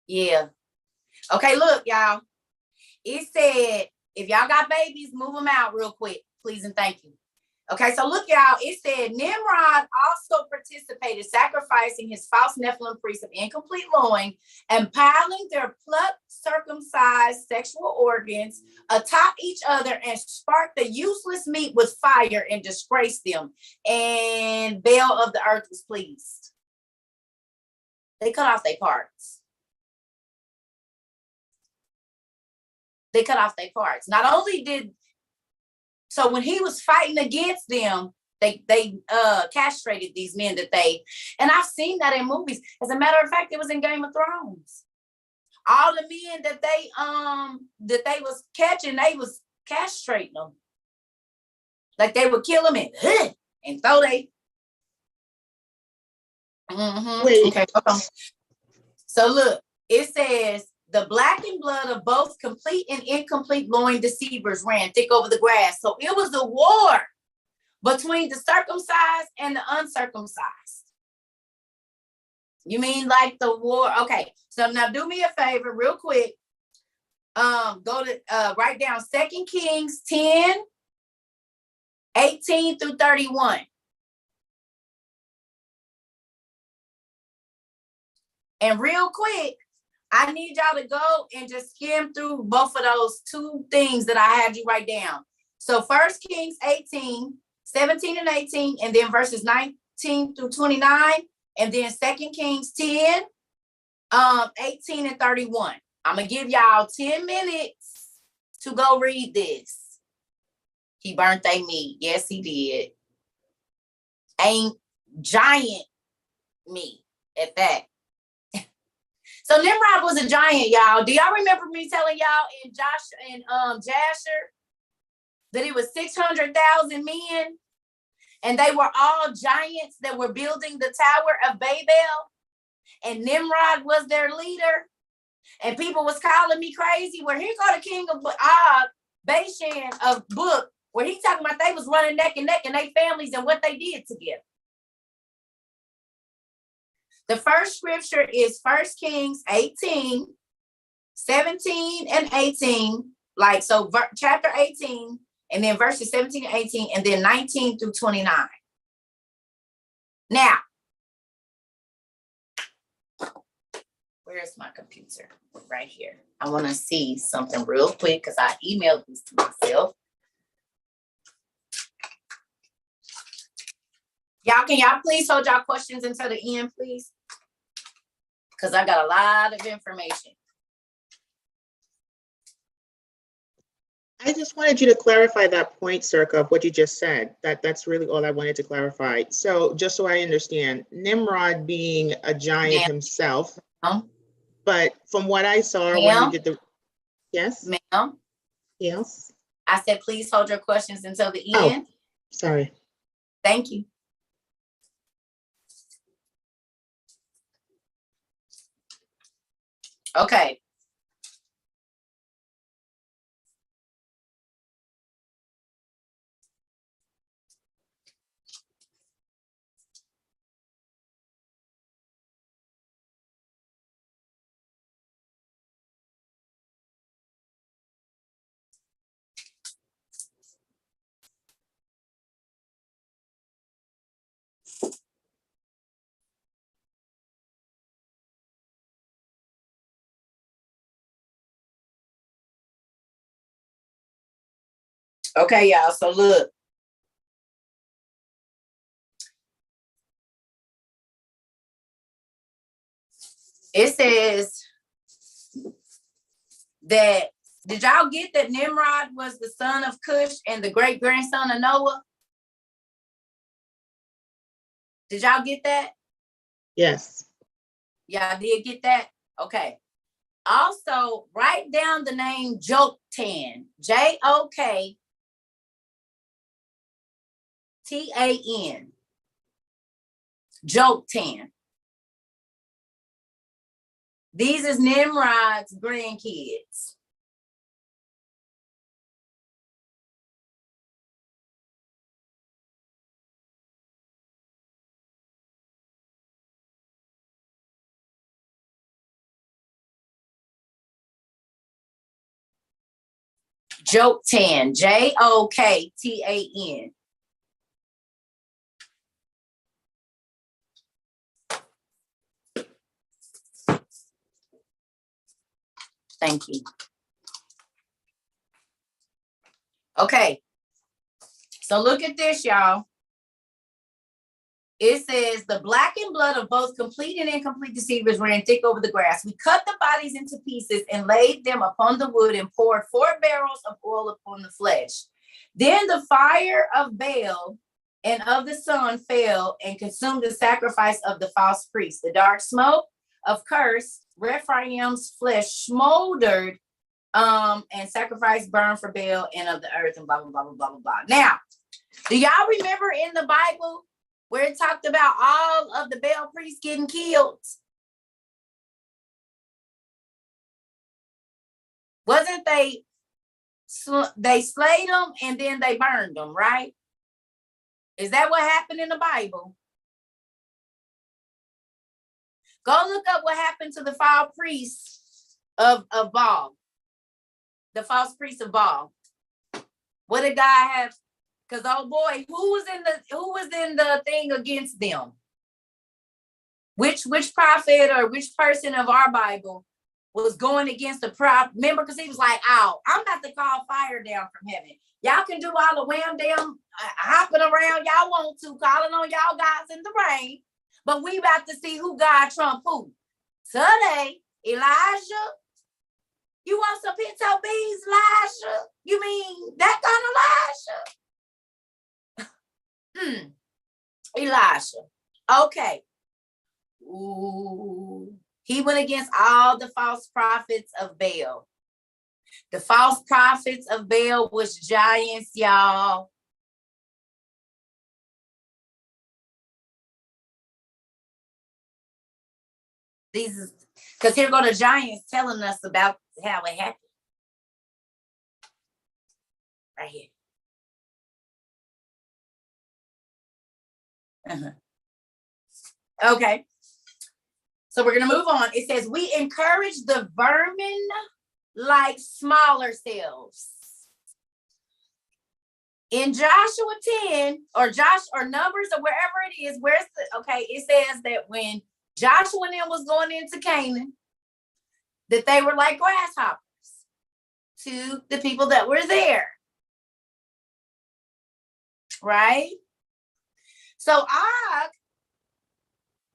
Yeah. Okay, look, y'all. It said, if y'all got babies, move them out real quick, please and thank you. Okay, so look, y'all. It said Nimrod also participated, sacrificing his false Nephilim priests of incomplete loin and piling their plucked, circumcised sexual organs atop each other and sparked the useless meat with fire and disgraced them. And Baal of the earth was pleased. They cut off their parts. They cut off their parts. Not only did So when he was fighting against them, they castrated these men and I've seen that in movies. As a matter of fact, it was in Game of Thrones. All the men that they was catching, they was castrating them. Like they would kill them and throw they. Mm-hmm. Okay, hold on. So look, it says the black and blood of both complete and incomplete loin deceivers ran thick over the grass. So it was a war between the circumcised and the uncircumcised. You mean like the war? Okay. So now do me a favor real quick. Go to write down 2 Kings 10, 18 through 31. And real quick, I need y'all to go and just skim through both of those two things that I had you write down. So 1 Kings 18, 17 and 18, and then verses 19 through 29, and then 2 Kings 10, 18 and 31. I'm going to give y'all 10 minutes to go read this. He burnt they meat. Yes, he did. Ain't giant meat at that. So Nimrod was a giant, y'all. Do y'all remember me telling y'all in Jasher that it was 600,000 men and they were all giants that were building the Tower of Babel, and Nimrod was their leader, and people was calling me crazy. Where here go the king of Bashan of book, where he talking about they was running neck and neck and they families and what they did together. The first scripture is 1 Kings 18, 17 and 18. Like, so chapter 18, and then verses 17 and 18, and then 19 through 29. Now, where's my computer? Right here. I want to see something real quick because I emailed this to myself. Can y'all please hold y'all questions until the end, please? Because I got a lot of information. I just wanted you to clarify that point, Cerca, of what you just said. That's really all I wanted to clarify. So just so I understand, Nimrod being a giant himself, but from what I saw when you did the, yes? Ma'am? Yes? I said, please hold your questions until the end. Oh, sorry. Thank you. Okay. Okay, y'all. So look. It says that, did y'all get that Nimrod was the son of Cush and the great grandson of Noah? Did y'all get that? Yes. Y'all did get that? Okay. Also, write down the name Joktan. Joktan. Joktan. These is Nimrod's grandkids. Joktan. Joktan. Thank you. Okay. So look at this, y'all. It says the black and blood of both complete and incomplete deceivers ran thick over the grass. We cut the bodies into pieces and laid them upon the wood and poured 4 barrels of oil upon the flesh. Then the fire of Baal and of the sun fell and consumed the sacrifice of the false priest. The dark smoke of curse, Rephaim's flesh smoldered, and sacrifice burned for Baal and of the earth, and blah, blah, blah, blah, blah, blah, blah. Now, do y'all remember in the Bible where it talked about all of the Baal priests getting killed? Wasn't they slayed them and then they burned them, right? Is that what happened in the Bible? Go look up what happened to the false priests of Baal. The false priests of Baal. What did God have? Because oh boy, who was in the thing against them? Which prophet or which person of our Bible was going against the prophet? Remember, because he was like, "Oh, I'm about to call fire down from heaven. Y'all can do all the wham damn hopping around y'all want to, calling on y'all gods in the rain, but we about to see who God trump who." Today, Elijah, you want some pinto beans, Elijah? You mean that kind of Elijah? Elijah. Okay. Ooh. He went against all the false prophets of Baal. The false prophets of Baal was giants, y'all. These is because here go the giants telling us about how it happened. Right here. Okay. So we're going to move on. It says, we encourage the vermin like smaller selves. In Joshua 10 or Numbers or wherever it is, it says that when Joshua and them was going into Canaan, that they were like grasshoppers to the people that were there. Right? So Og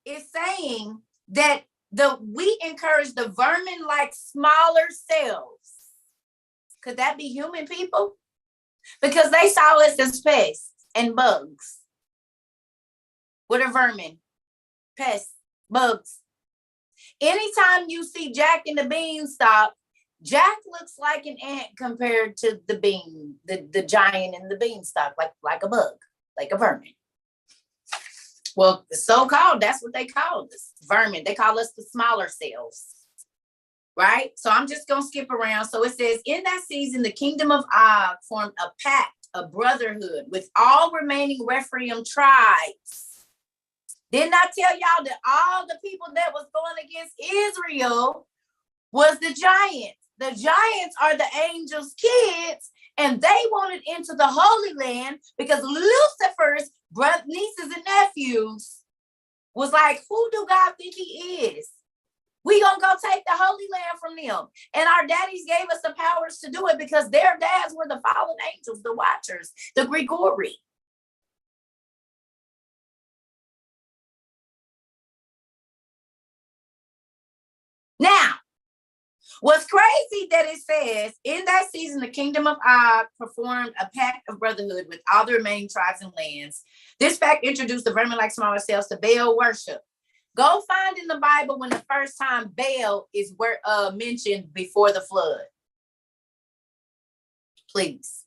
is saying that we encourage the vermin like smaller selves. Could that be human people? Because they saw us as pests and bugs. What are vermin? Pests, bugs. Anytime you see Jack in the Beanstalk, Jack looks like an ant compared to the giant in the beanstalk, like a bug, like a vermin. Well, the so-called, that's what they call us, vermin. They call us the smaller selves, right? So I'm just going to skip around. So it says, in that season, the kingdom of Og formed a pact, a brotherhood with all remaining Rephaim tribes. Didn't I tell y'all that all the people that was going against Israel was the giants? The giants are the angels' kids, and they wanted into the Holy Land because Lucifer's nieces and nephews was like, who do God think he is? We gonna go take the Holy Land from them. And our daddies gave us the powers to do it because their dads were the fallen angels, the watchers, the Grigori. Now, what's crazy that it says, in that season, the kingdom of Og performed a pact of brotherhood with all the remaining tribes and lands. This pact introduced the vermin like smaller selves to Baal worship. Go find in the Bible when the first time Baal is mentioned before the flood. Please.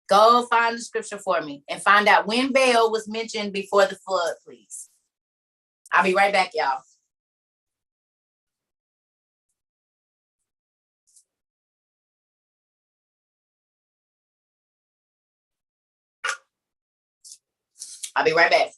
Go find the scripture for me and find out when Baal was mentioned before the flood, please. I'll be right back, y'all. I'll be right back.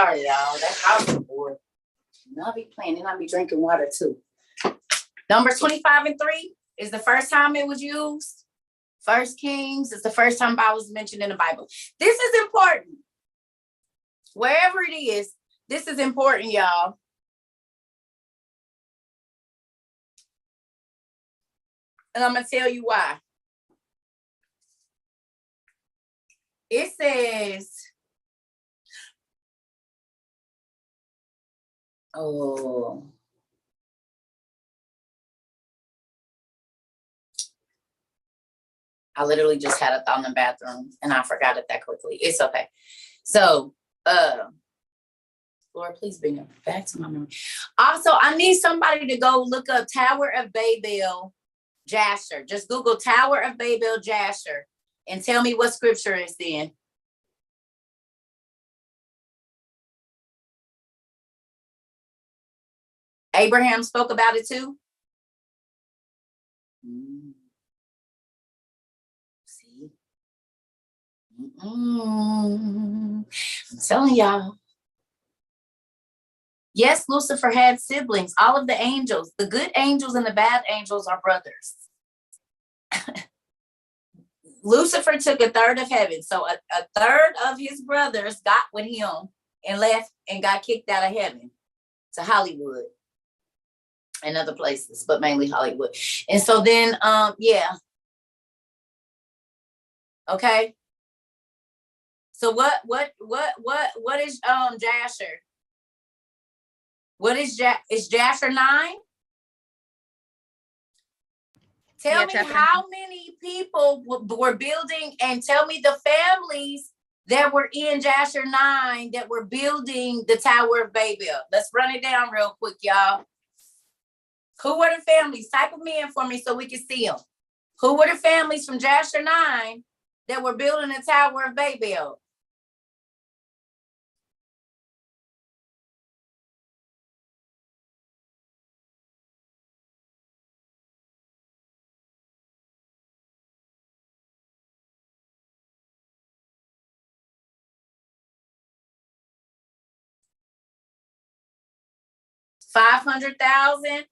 started, y'all. That's house board. And I'll be playing and I'll be drinking water too. Numbers 25 and 3 is the first time it was used. First Kings is the first time Bible was mentioned in the Bible. This is important. Wherever it is, this is important, y'all. And I'm going to tell you why. It says, oh, I literally just had a thought in the bathroom and I forgot it that quickly. It's okay. So, Lord, please bring it back to my memory. Also, I need somebody to go look up Tower of Babel, Jasher. Just Google Tower of Babel, Jasher, and tell me what scripture it's in. Abraham spoke about it too. See? I'm telling y'all. Yes, Lucifer had siblings. All of the angels, the good angels and the bad angels are brothers. Lucifer took a third of heaven. So a third of his brothers got with him and left and got kicked out of heaven to Hollywood and other places, but mainly Hollywood. And so then, yeah. Okay. So what is Jasher? What is Jasher 9? Tell me how many people were building, and tell me the families that were in Jasher 9 that were building the Tower of Babel. Let's run it down real quick, y'all. Who were the families? Type them in for me so we can see them. Who were the families from Jasher 9 that were building the Tower of Babel? $500,000.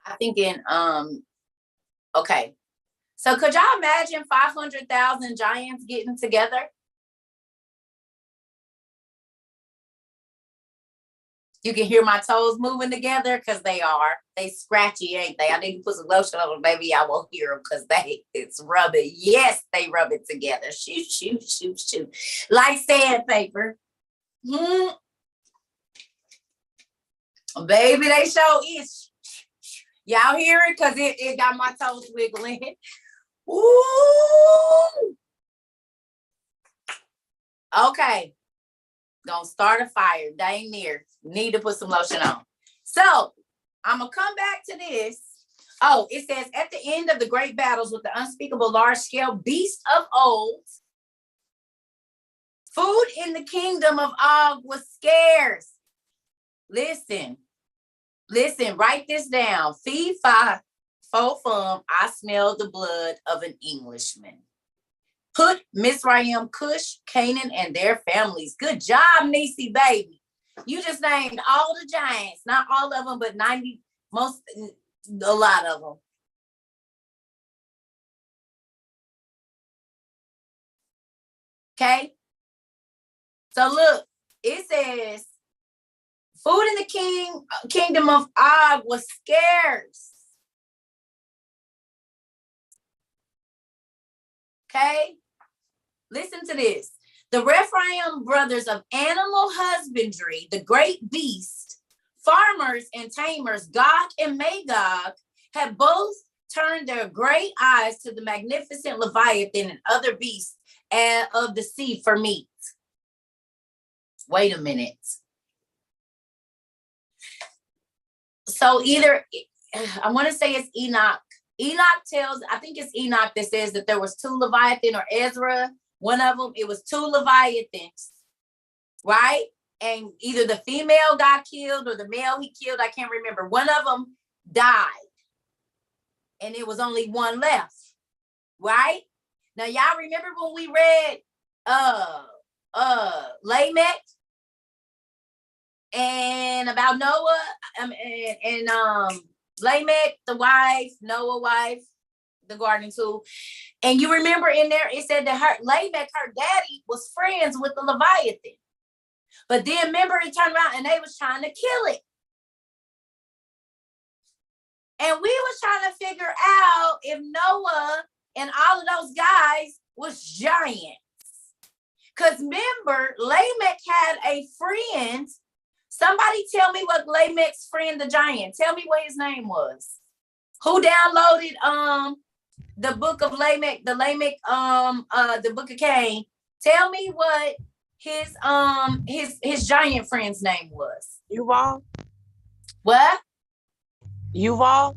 I think in okay. So could y'all imagine 500,000 giants getting together? You can hear my toes moving together because they are. They scratchy, ain't they? I need to put some lotion on them. Maybe I won't hear them because it's rubbing. Yes, they rub it together. Shoot, shoot, shoot, shoot. Like sandpaper. Baby, they show is. Y'all hear it? Because it got my toes wiggling. Ooh. Okay. Gonna start a fire. Dang near. Need to put some lotion on. So I'm gonna come back to this. Oh, it says at the end of the great battles with the unspeakable large-scale beasts of old, food in the kingdom of Og was scarce. Listen, write this down. Fee, fi, fo, fum, I smell the blood of an Englishman. Put Mizraim, Cush, Canaan, and their families. Good job, Nisi, baby. You just named all the giants. Not all of them, but a lot of them. Okay? So look, it says, food in the kingdom of Og was scarce. Okay? Listen to this. The Rephaim brothers of animal husbandry, the great beast, farmers and tamers, Gog and Magog, had both turned their great eyes to the magnificent Leviathan and other beasts of the sea for meat. Wait a minute. So either, I want to say it's Enoch Enoch tells, I think it's Enoch that says that there was two Leviathan, or Ezra, one of them, it was two Leviathans, right? And either the female got killed or the male he killed, I can't remember. One of them died. And it was only one left, right? Now, y'all remember when we read Lamech and about Noah, and Lamech, the wife, Noah wife, the gardening tool. And you remember in there, it said that Lamech, her daddy, was friends with the Leviathan. But then remember, it turned around and they was trying to kill it. And we was trying to figure out if Noah and all of those guys was giants. Because remember, Lamech had a friend. Somebody tell me what Lamech's friend, the giant, tell me what his name was. Who downloaded the book of Lamech, the book of Cain? Tell me what his giant friend's name was. Yuval. What? Yuval.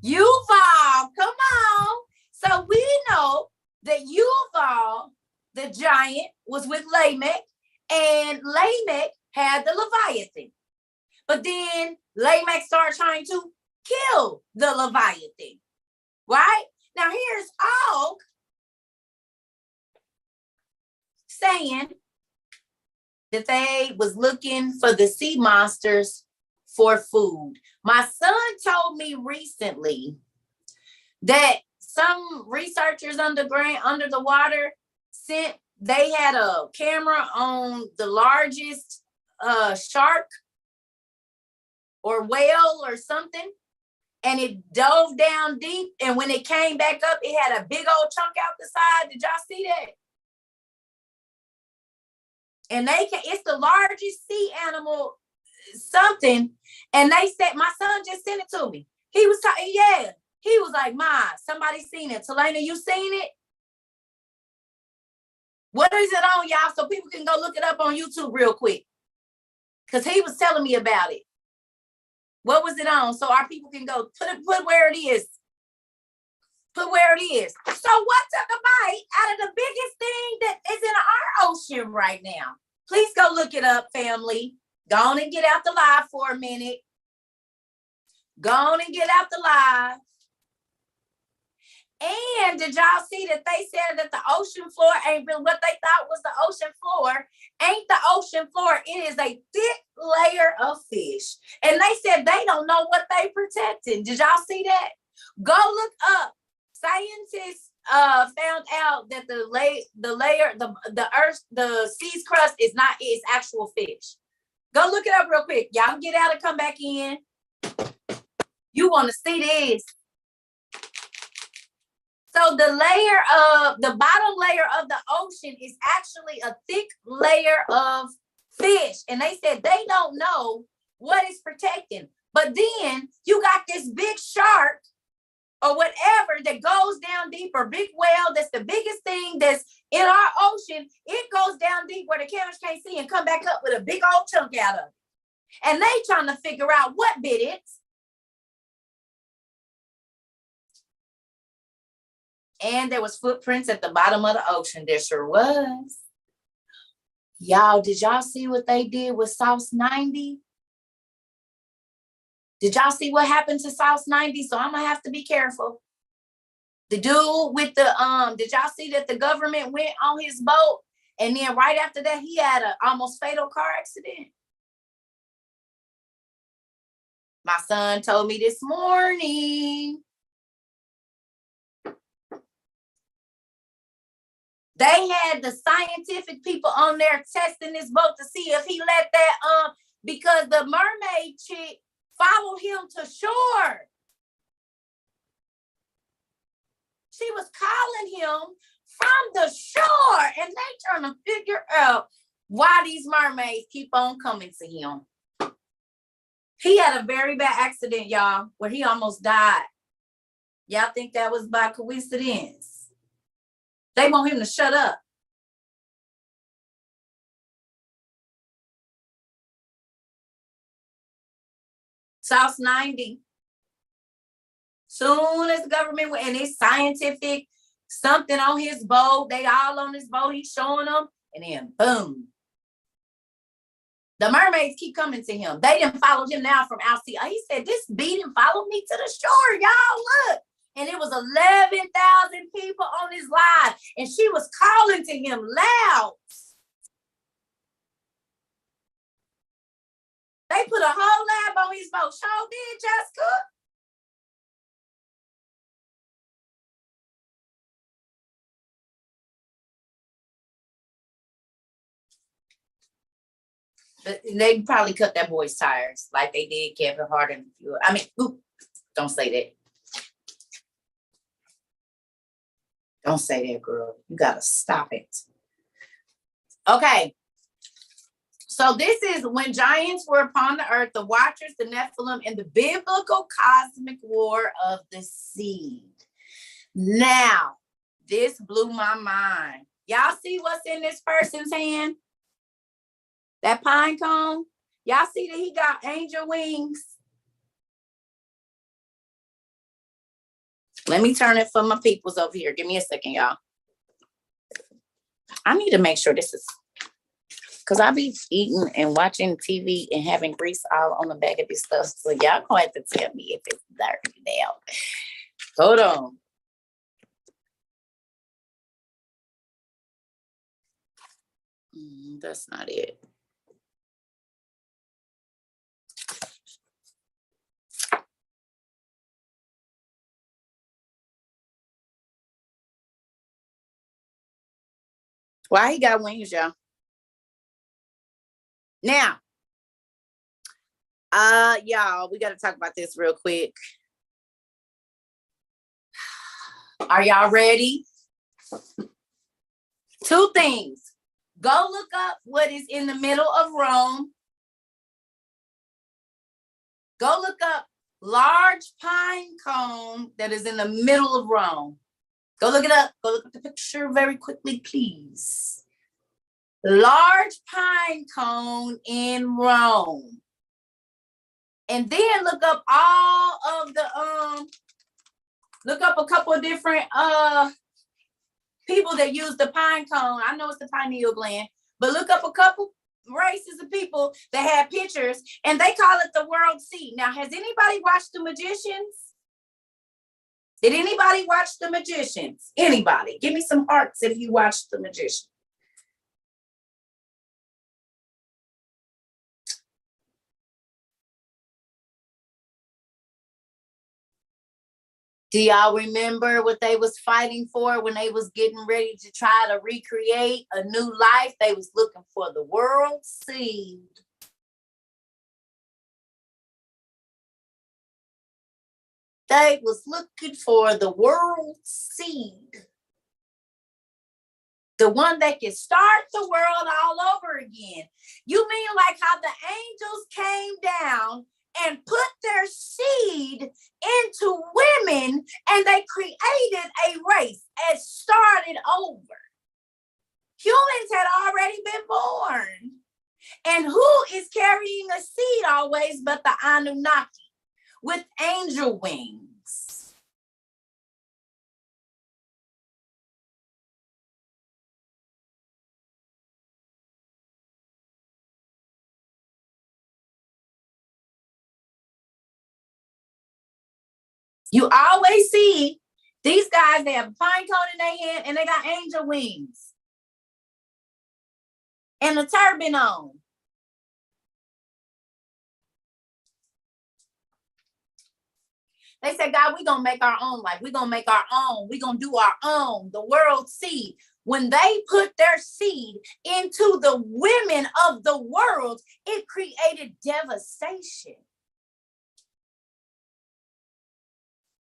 Yuval, come on. So we know that Yuval, the giant, was with Lamech, and Lamech had the Leviathan. But then Lamech started trying to kill the Leviathan, right? Now here's Og saying that they was looking for the sea monsters for food. My son told me recently that some researchers under the water they had a camera on the largest shark or whale or something, and it dove down deep, and when it came back up, it had a big old chunk out the side. Did y'all see that? And it's the largest sea animal, something. And they said, my son just sent it to me. He was talking, yeah. He was like, Ma, somebody seen it. Talena, you seen it? What is it on, y'all? So people can go look it up on YouTube real quick. Because he was telling me about it. What was it on? So our people can go put where it is. Put where it is. So what took a bite out of the biggest thing that is in our ocean right now? Please go look it up, family. Go on and get out the live for a minute. Go on and get out the live. And did y'all see that they said that the ocean floor ain't really what they thought was the ocean floor? Ain't the ocean floor. It is a thick layer of fish. And they said they don't know what they protecting. Did y'all see that? Go look up. Scientists found out that the layer, the earth, the sea's crust is actual fish. Go look it up real quick. Y'all get out and come back in. You want to see this. So the bottom layer of the ocean is actually a thick layer of fish. And they said they don't know what it's protecting. But then you got this big shark or whatever that goes down deep, or big whale that's the biggest thing that's in our ocean. It goes down deep where the cameras can't see and come back up with a big old chunk out of it. And they trying to figure out what bit it. And there was footprints at the bottom of the ocean. There sure was. Y'all, did y'all see what they did with South 90? Did y'all see what happened to South 90? So I'm gonna have to be careful. The dude with the did y'all see that the government went on his boat, and then right after that he had an almost fatal car accident? My son told me this morning. They had the scientific people on there testing this boat to see if he let that because the mermaid chick followed him to shore. She was calling him from the shore, and they trying to figure out why these mermaids keep on coming to him. He had a very bad accident, y'all, where he almost died. Y'all think that was by coincidence? They want him to shut up. South 90. Soon as the government went, and it's scientific, something on his boat, they all on his boat, he's showing them, and then boom. The mermaids keep coming to him. They didn't follow him now from out sea. He said, this bee didn't follow me to the shore, y'all, look. And it was 11,000 people on his live, and she was calling to him loud. They put a whole lab on his boat. Sure did, Jessica. But they probably cut that boy's tires like they did Kevin Hart and I mean, don't say that. Don't say that, girl. You gotta stop it. Okay. So this is when giants were upon the earth, the Watchers, the Nephilim, and the biblical cosmic war of the seed. Now, this blew my mind. Y'all see what's in this person's hand? That pine cone? Y'all see that he got angel wings? Let me turn it for my peoples over here. Give me a second, y'all. I need to make sure this is, because I be eating and watching TV and having grease all on the back of this stuff. So y'all gonna have to tell me if it's dirty now. Hold on. That's not it. Why he got wings, y'all? Now, y'all, we got to talk about this real quick. Are y'all ready? Two things. Go look up what is in the middle of Rome. Go look up large pine cone that is in the middle of Rome. Go look it up. Go look at the picture very quickly, please. Large pine cone in Rome. And then look up all of the, look up a couple of different people that use the pine cone. I know it's the pineal gland, but look up a couple races of people that have pictures, and they call it the world seed. Now, has anybody watched The Magicians? Did anybody watch The Magicians? Anybody? Give me some hearts if you watched The Magician. Do y'all remember what they was fighting for when they was getting ready to try to recreate a new life? They was looking for the world seed. They was looking for the world seed. The one that can start the world all over again. You mean like how the angels came down and put their seed into women and they created a race and started over. Humans had already been born. And who is carrying a seed always but the Anunnaki with angel wings? You always see these guys, they have a pine cone in their hand and they got angel wings and a turban on. They said, God, we're going to make our own life. We're going to make our own. We're going to do our own, the world seed. When they put their seed into the women of the world, it created devastation.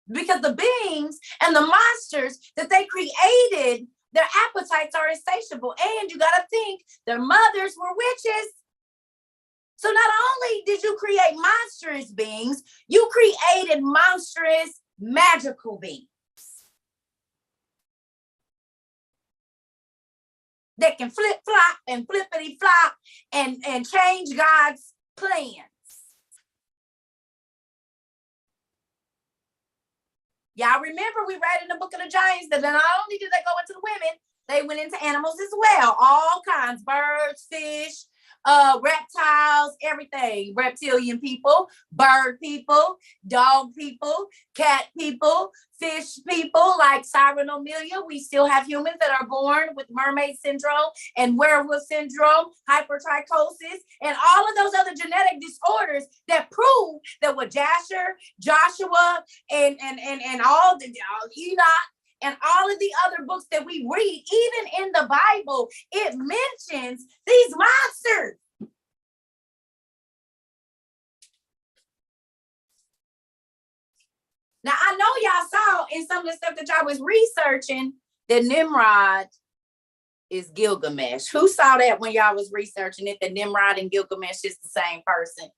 Because the beings and the monsters that they created, their appetites are insatiable. And you got to think, their mothers were witches. So not only did you create monstrous beings, you created monstrous magical beings that can flip-flop and flippity-flop and change God's plans. Y'all remember we read in the book of the Giants that not only did they go into the women, they went into animals as well. All kinds, birds, fish, reptiles, everything. Reptilian people, bird people, dog people, cat people, fish people like Siren Amelia. We still have humans that are born with mermaid syndrome and werewolf syndrome, hypertrichosis, and all of those other genetic disorders that prove that what Joshua, and all the Enoch and all of the other books that we read, even in the Bible, it mentions these monsters. Now, I know y'all saw in some of the stuff that y'all was researching that Nimrod is Gilgamesh. Who saw that when y'all was researching it, that Nimrod and Gilgamesh is the same person?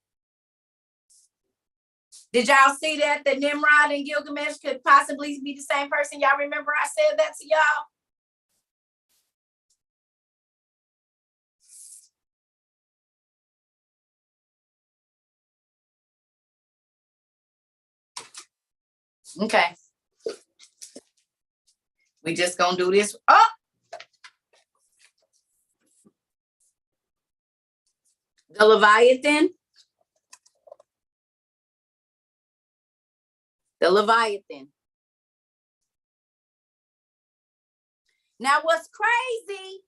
Did y'all see that Nimrod and Gilgamesh could possibly be the same person? Y'all remember I said that to y'all? Okay. We just gonna do this. Oh! The Leviathan. The Leviathan. Now, what's crazy,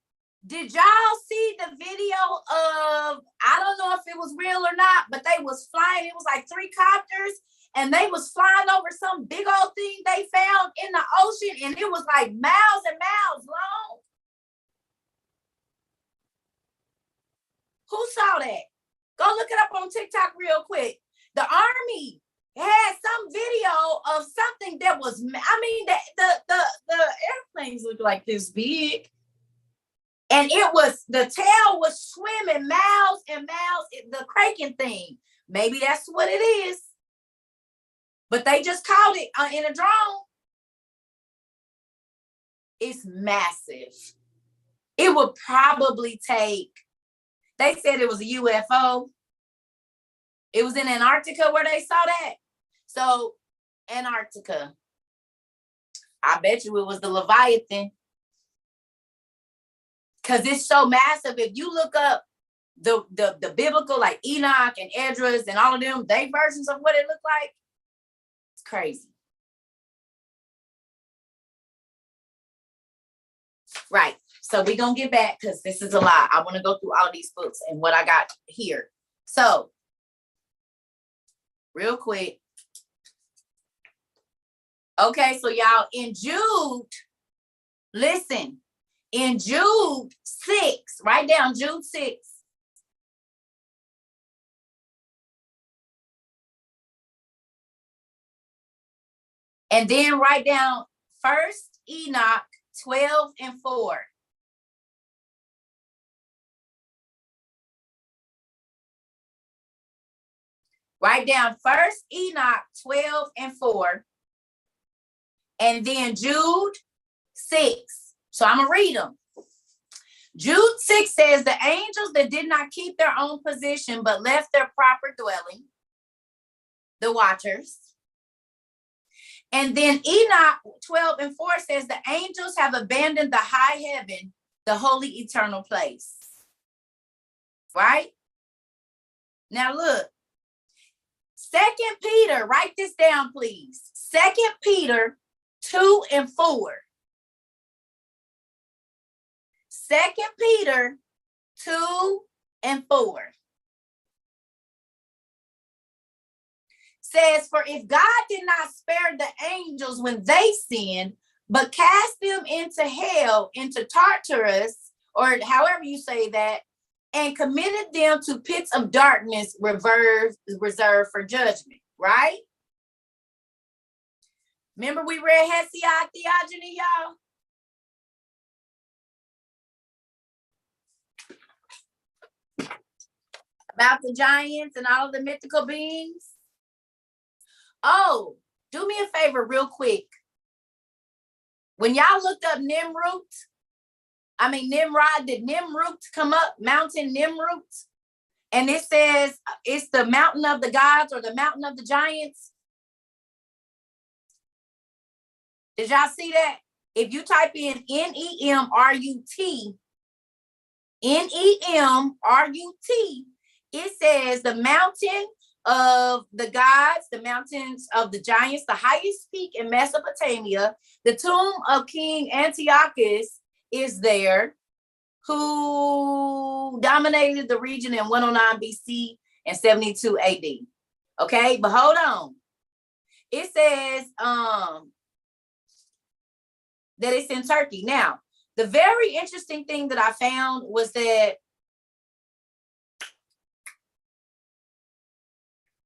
did y'all see the video of, I don't know if it was real or not, but they was flying, it was like 3 copters, and they was flying over some big old thing they found in the ocean, and it was like miles and miles long. Who saw that? Go look it up on TikTok real quick. The Army had some video of something that was, I mean, the airplanes looked like this big. And it was, the tail was swimming miles and miles, the kraken thing. Maybe that's what it is. But they just caught it in a drone. It's massive. It would probably take, they said it was a UFO. It was in Antarctica where they saw that. So, Antarctica. I bet you it was the Leviathan. Because it's so massive. If you look up the biblical, like Enoch and Esdras and all of them, they versions of what it looked like, it's crazy. Right. So we're going to get back because this is a lot. I want to go through all these books and what I got here. So, real quick. Okay, so y'all, in Jude, listen, in Jude 6, write down Jude 6. And then write down 1 Enoch 12 and 4. Write down 1 Enoch 12 and 4. And then Jude 6. So I'm going to read them. Jude 6 says, the angels that did not keep their own position, but left their proper dwelling, the watchers. And then Enoch 12 and 4 says, the angels have abandoned the high heaven, the holy eternal place. Right? Now look, 2 Peter, write this down, please. 2 Peter 2 and 4. 2 Peter 2 and 4 says, for if God did not spare the angels when they sinned, but cast them into hell, into Tartarus, or however you say that, and committed them to pits of darkness reserved for judgment, right? Remember we read Hesiod theogony, y'all? About the giants and all of the mythical beings. Oh, do me a favor real quick. When y'all looked up Nimrod, did Nimrod come up? Mountain Nimrod? And it says it's the mountain of the gods or the mountain of the giants. Did y'all see that? If you type in Nemrut, it says the mountain of the gods, the mountains of the giants, the highest peak in Mesopotamia. The tomb of King Antiochus is there, who dominated the region in 109 BC and 72 AD. Okay, but hold on. It says that it's in Turkey. Now, the very interesting thing that I found was that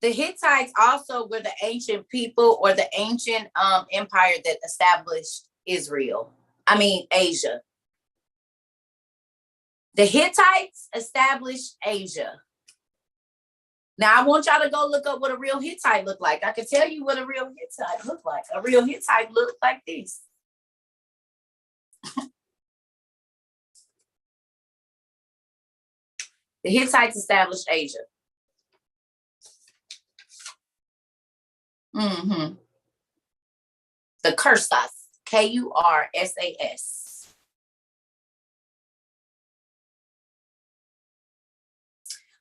the Hittites also were the ancient people or the ancient empire that established Asia. The Hittites established Asia. Now, I want y'all to go look up what a real Hittite looked like. I can tell you what a real Hittite looked like. A real Hittite looked like this. The Hittites established Asia. The Kursas, Kursas.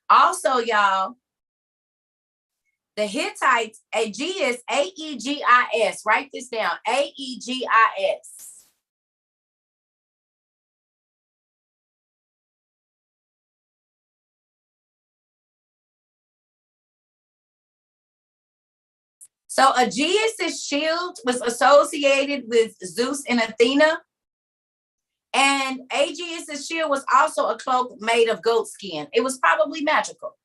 Also, y'all, the Hittites, Aegis, Aegis, write this down, Aegis. So Aegeus' shield was associated with Zeus and Athena. And Aegeus' shield was also a cloak made of goat skin. It was probably magical.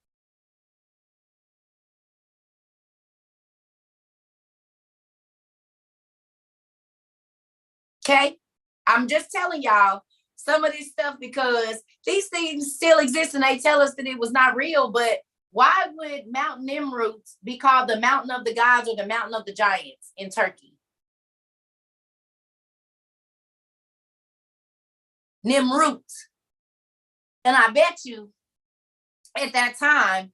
Okay? I'm just telling y'all some of this stuff because these things still exist and they tell us that it was not real, but why would Mount Nemrut be called the mountain of the gods or the mountain of the giants in Turkey? Nemrut. And I bet you at that time,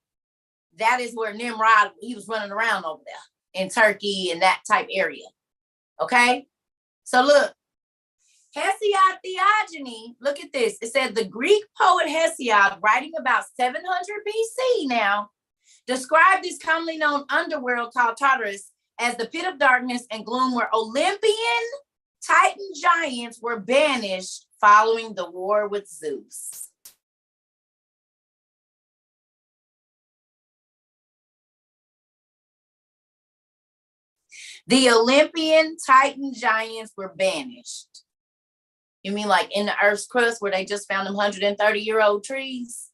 that is where Nimrod, he was running around over there in Turkey and that type area. Okay? So look, Hesiod Theogony, look at this. It said the Greek poet Hesiod, writing about 700 BC now, described this commonly known underworld called Tartarus as the pit of darkness and gloom where Olympian Titan giants were banished following the war with Zeus. The Olympian Titan giants were banished. You mean like in the Earth's crust where they just found them 130-year-old trees?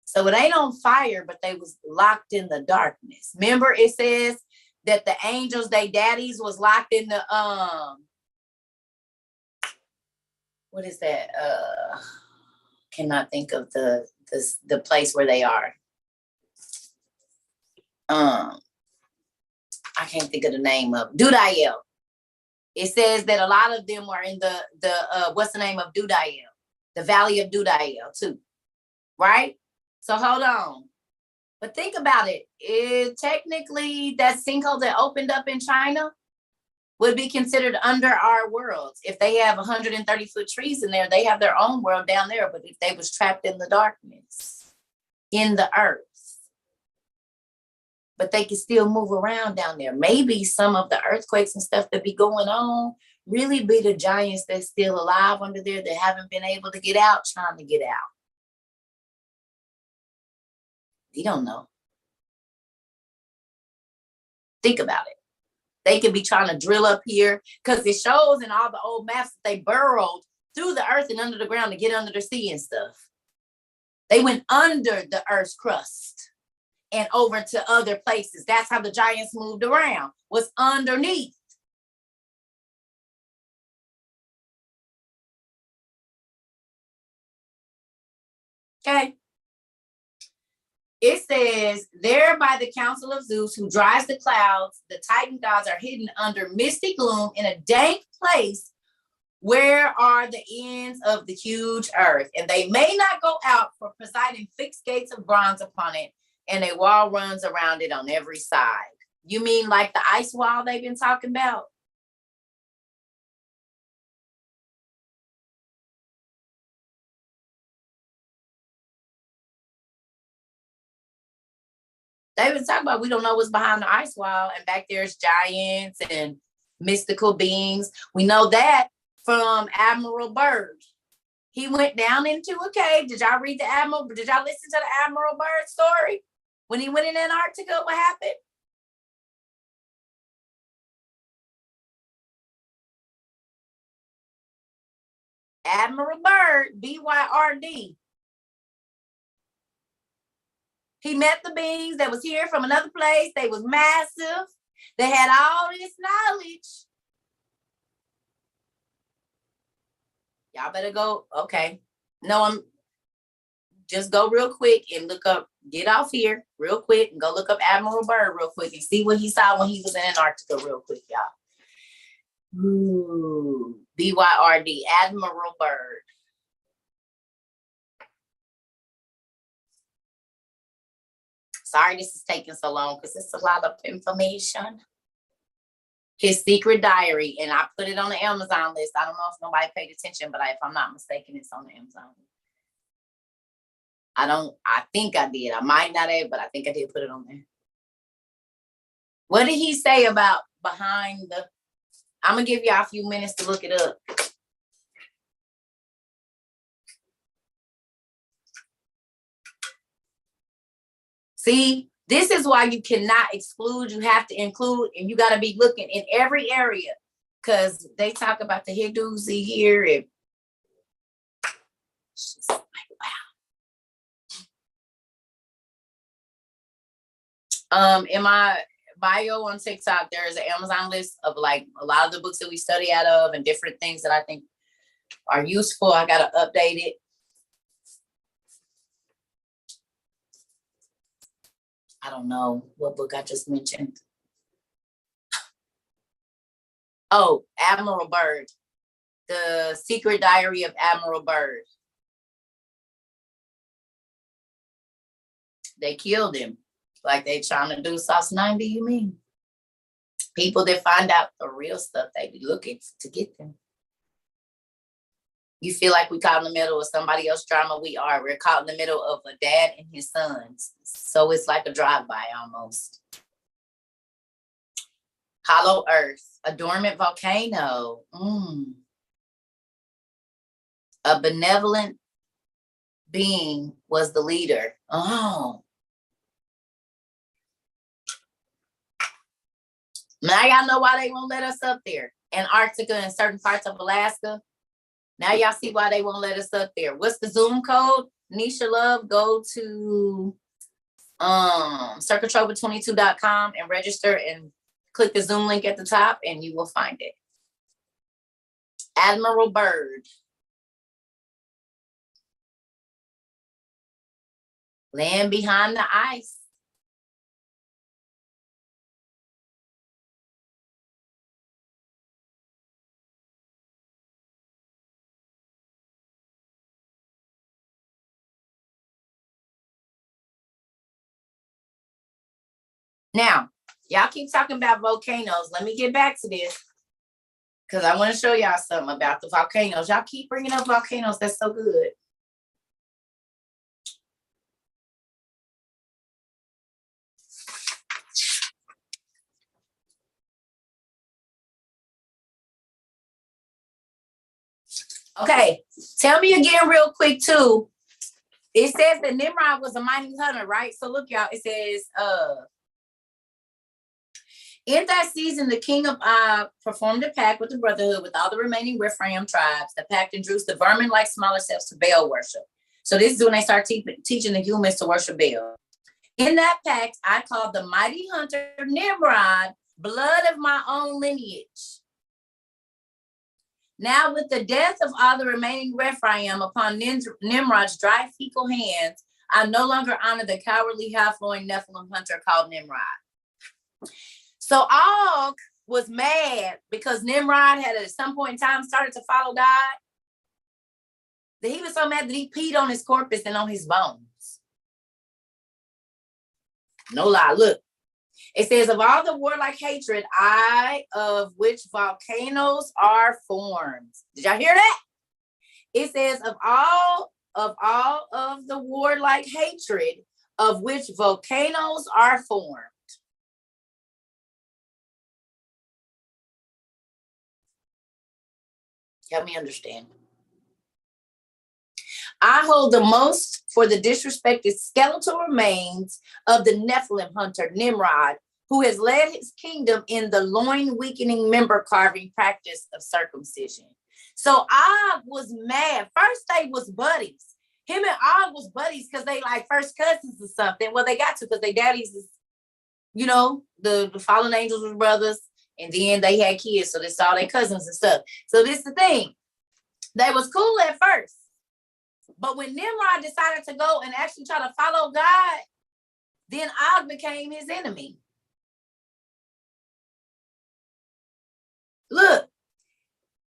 So it ain't on fire, but they was locked in the darkness. Remember, it says that the angels, they daddies, was locked in the what is that? Cannot think of the place where they are. I can't think of the name of Dudael. It says that a lot of them were in the what's the name of Dudael? The Valley of Dudael too, right? So hold on. But think about it. Technically, that sinkhole that opened up in China would be considered under our worlds. If they have 130-foot trees in there, they have their own world down there. But if they was trapped in the darkness, in the earth, but they can still move around down there. Maybe some of the earthquakes and stuff that be going on really be the giants that's still alive under there that haven't been able to get out, trying to get out. We don't know. Think about it. They could be trying to drill up here because it shows in all the old maps that they burrowed through the earth and under the ground to get under the sea and stuff. They went under the earth's crust and over to other places. That's how the giants moved around, was underneath. Okay. It says, there by the counsel of Zeus, who drives the clouds, the Titan gods are hidden under misty gloom in a dank place where are the ends of the huge earth, and they may not go out, for Poseidon fixed gates of bronze upon it, and a wall runs around it on every side. You mean like the ice wall they've been talking about? They was talking about we don't know what's behind the ice wall, and back there's giants and mystical beings. We know that from Admiral Byrd. He went down into a cave. Did y'all read the Admiral? Did y'all listen to the Admiral Byrd story? When he went in Antarctica, what happened? Admiral Byrd, B-Y-R-D. He met the beings that was here from another place. They was massive. They had all this knowledge. Y'all better go. Okay. No, I'm just go real quick and look up, get off here real quick and go look up Admiral Byrd real quick and see what he saw when he was in Antarctica real quick, y'all. Ooh, B-Y-R-D, Admiral Byrd. Sorry this is taking so long because it's a lot of information. His secret diary, and I put it on the Amazon list. I don't know if nobody paid attention, but if I'm not mistaken, it's on the Amazon list. I think I did. I might not have, but I think I did put it on there. What did he say about behind the, I'm gonna give y'all a few minutes to look it up. See, this is why you cannot exclude. You have to include, and you got to be looking in every area because they talk about the Hindus here. And like, wow. In my bio on TikTok, there is an Amazon list of like a lot of the books that we study out of and different things that I think are useful. I got to update it. I don't know what book I just mentioned. Oh, Admiral Byrd. The Secret Diary of Admiral Byrd. They killed him. Like they trying to do Sauce 90, you mean? People that find out the real stuff, they be looking to get them. You feel like we caught in the middle of somebody else's drama. We are. We're caught in the middle of a dad and his sons. So it's like a drive-by almost. Hollow Earth, a dormant volcano. A benevolent being was the leader. Oh. Now y'all know why they won't let us up there. Antarctica and certain parts of Alaska. Now y'all see why they won't let us up there. What's the Zoom code? Nisha Love, go to cercatrova22.com and register and click the Zoom link at the top and you will find it. Admiral Byrd. Land behind the ice. Now, y'all keep talking about volcanoes. Let me get back to this because I want to show y'all something about the volcanoes. Y'all keep bringing up volcanoes. That's so good. Okay, tell me again real quick too. It says that Nimrod was a mighty hunter, right? So look, y'all, it says, in that season, the king of Og performed a pact with the brotherhood with all the remaining Rephaim tribes. The pact introduced the vermin-like smaller selves to Baal worship. So this is when they start teaching the humans to worship Baal. In that pact, I called the mighty hunter Nimrod, blood of my own lineage. Now with the death of all the remaining Rephaim upon Nimrod's dry fecal hands, I no longer honor the cowardly half-loin Nephilim hunter called Nimrod. So Og was mad because Nimrod had at some point in time started to follow God. That he was so mad that he peed on his corpus and on his bones. No lie, look. It says, of all the warlike hatred, of which volcanoes are formed. Did y'all hear that? It says, of all of the warlike hatred, of which volcanoes are formed. Help me understand. I hold the most for the disrespected skeletal remains of the Nephilim hunter Nimrod, who has led his kingdom in the loin-weakening member-carving practice of circumcision. So Og was mad. First, they was buddies. Him and Og was buddies because they like first cousins or something. Well, they got to because they daddies is, you know, the fallen angels were brothers, and then they had kids, so they saw their cousins and stuff. So this is the thing. They was cool at first. But when Nimrod decided to go and actually try to follow God, then Og became his enemy. Look,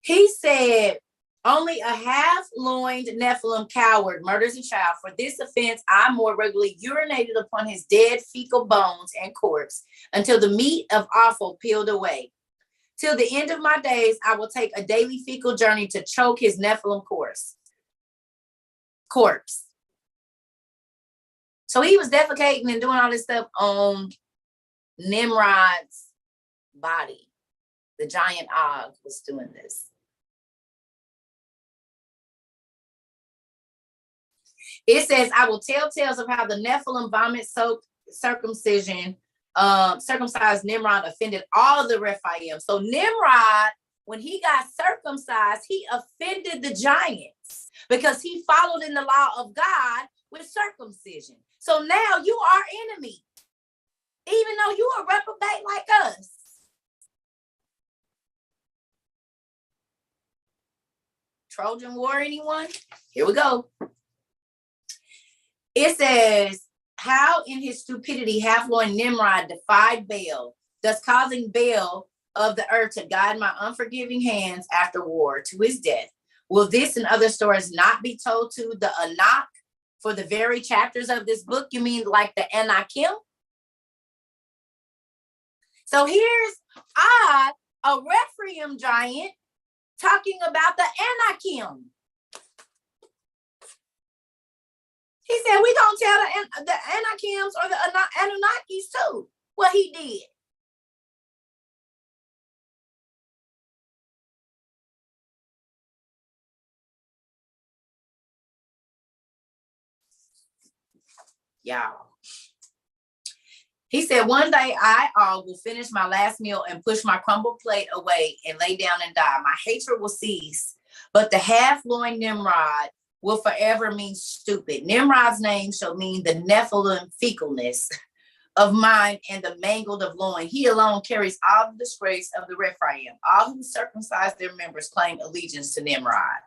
he said, only a half-loined Nephilim coward murders a child. For this offense, I more regularly urinated upon his dead fecal bones and corpse until the meat of offal peeled away. Till the end of my days, I will take a daily fecal journey to choke his Nephilim corpse. So he was defecating and doing all this stuff on Nimrod's body. The giant Og was doing this. It says, I will tell tales of how the Nephilim vomit-soaked circumcised Nimrod offended all the Rephaim. So Nimrod, when he got circumcised, he offended the giants because he followed in the law of God with circumcision. So now you are enemy, even though you are reprobate like us. Trojan War, anyone? Here we go. It says, how in his stupidity half-loined Nimrod defied Baal, thus causing Baal of the earth to guide my unforgiving hands after war to his death. Will this and other stories not be told to the Anak for the very chapters of this book? You mean like the Anakim? So here's Og, a Rephaim giant, talking about the Anakim. He said, we gonna tell the Anakims or the Anunnakis too what he did. Y'all. He said, one day I will finish my last meal and push my crumbled plate away and lay down and die. My hatred will cease, but the half-loined Nimrod will forever mean stupid. Nimrod's name shall mean the Nephilim fecalness of mind and the mangled of loin. He alone carries all the disgrace of the Rephaim. All who circumcise their members claim allegiance to Nimrod.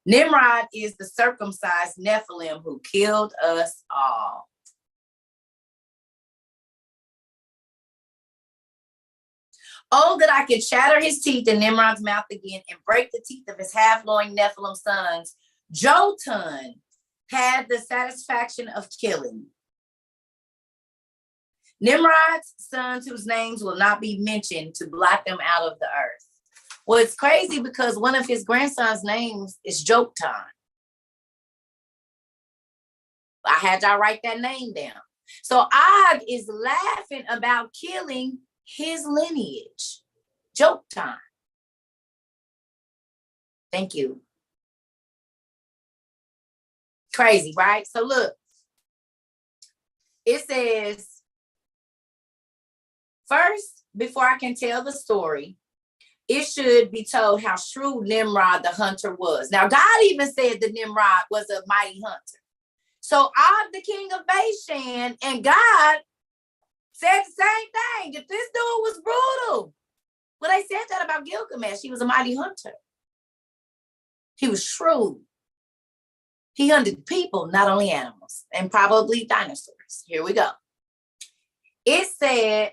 Nimrod is the circumcised Nephilim who killed us all. Oh, that I could shatter his teeth in Nimrod's mouth again and break the teeth of his half-loined Nephilim sons. Jotun had the satisfaction of killing. Nimrod's sons, whose names will not be mentioned, to blot them out of the earth. Well, it's crazy because one of his grandsons' names is Joktan. I had y'all write that name down. So Og is laughing about killing his lineage. Joktan. Thank you. Crazy, right? So look, it says, first, before I can tell the story, it should be told how shrewd Nimrod the hunter was. Now, God even said that Nimrod was a mighty hunter. So Og, the king of Bashan, and God said the same thing, that this dude was brutal. Well, they said that about Gilgamesh. He was a mighty hunter. He was shrewd. He hunted people, not only animals, and probably dinosaurs. Here we go. It said,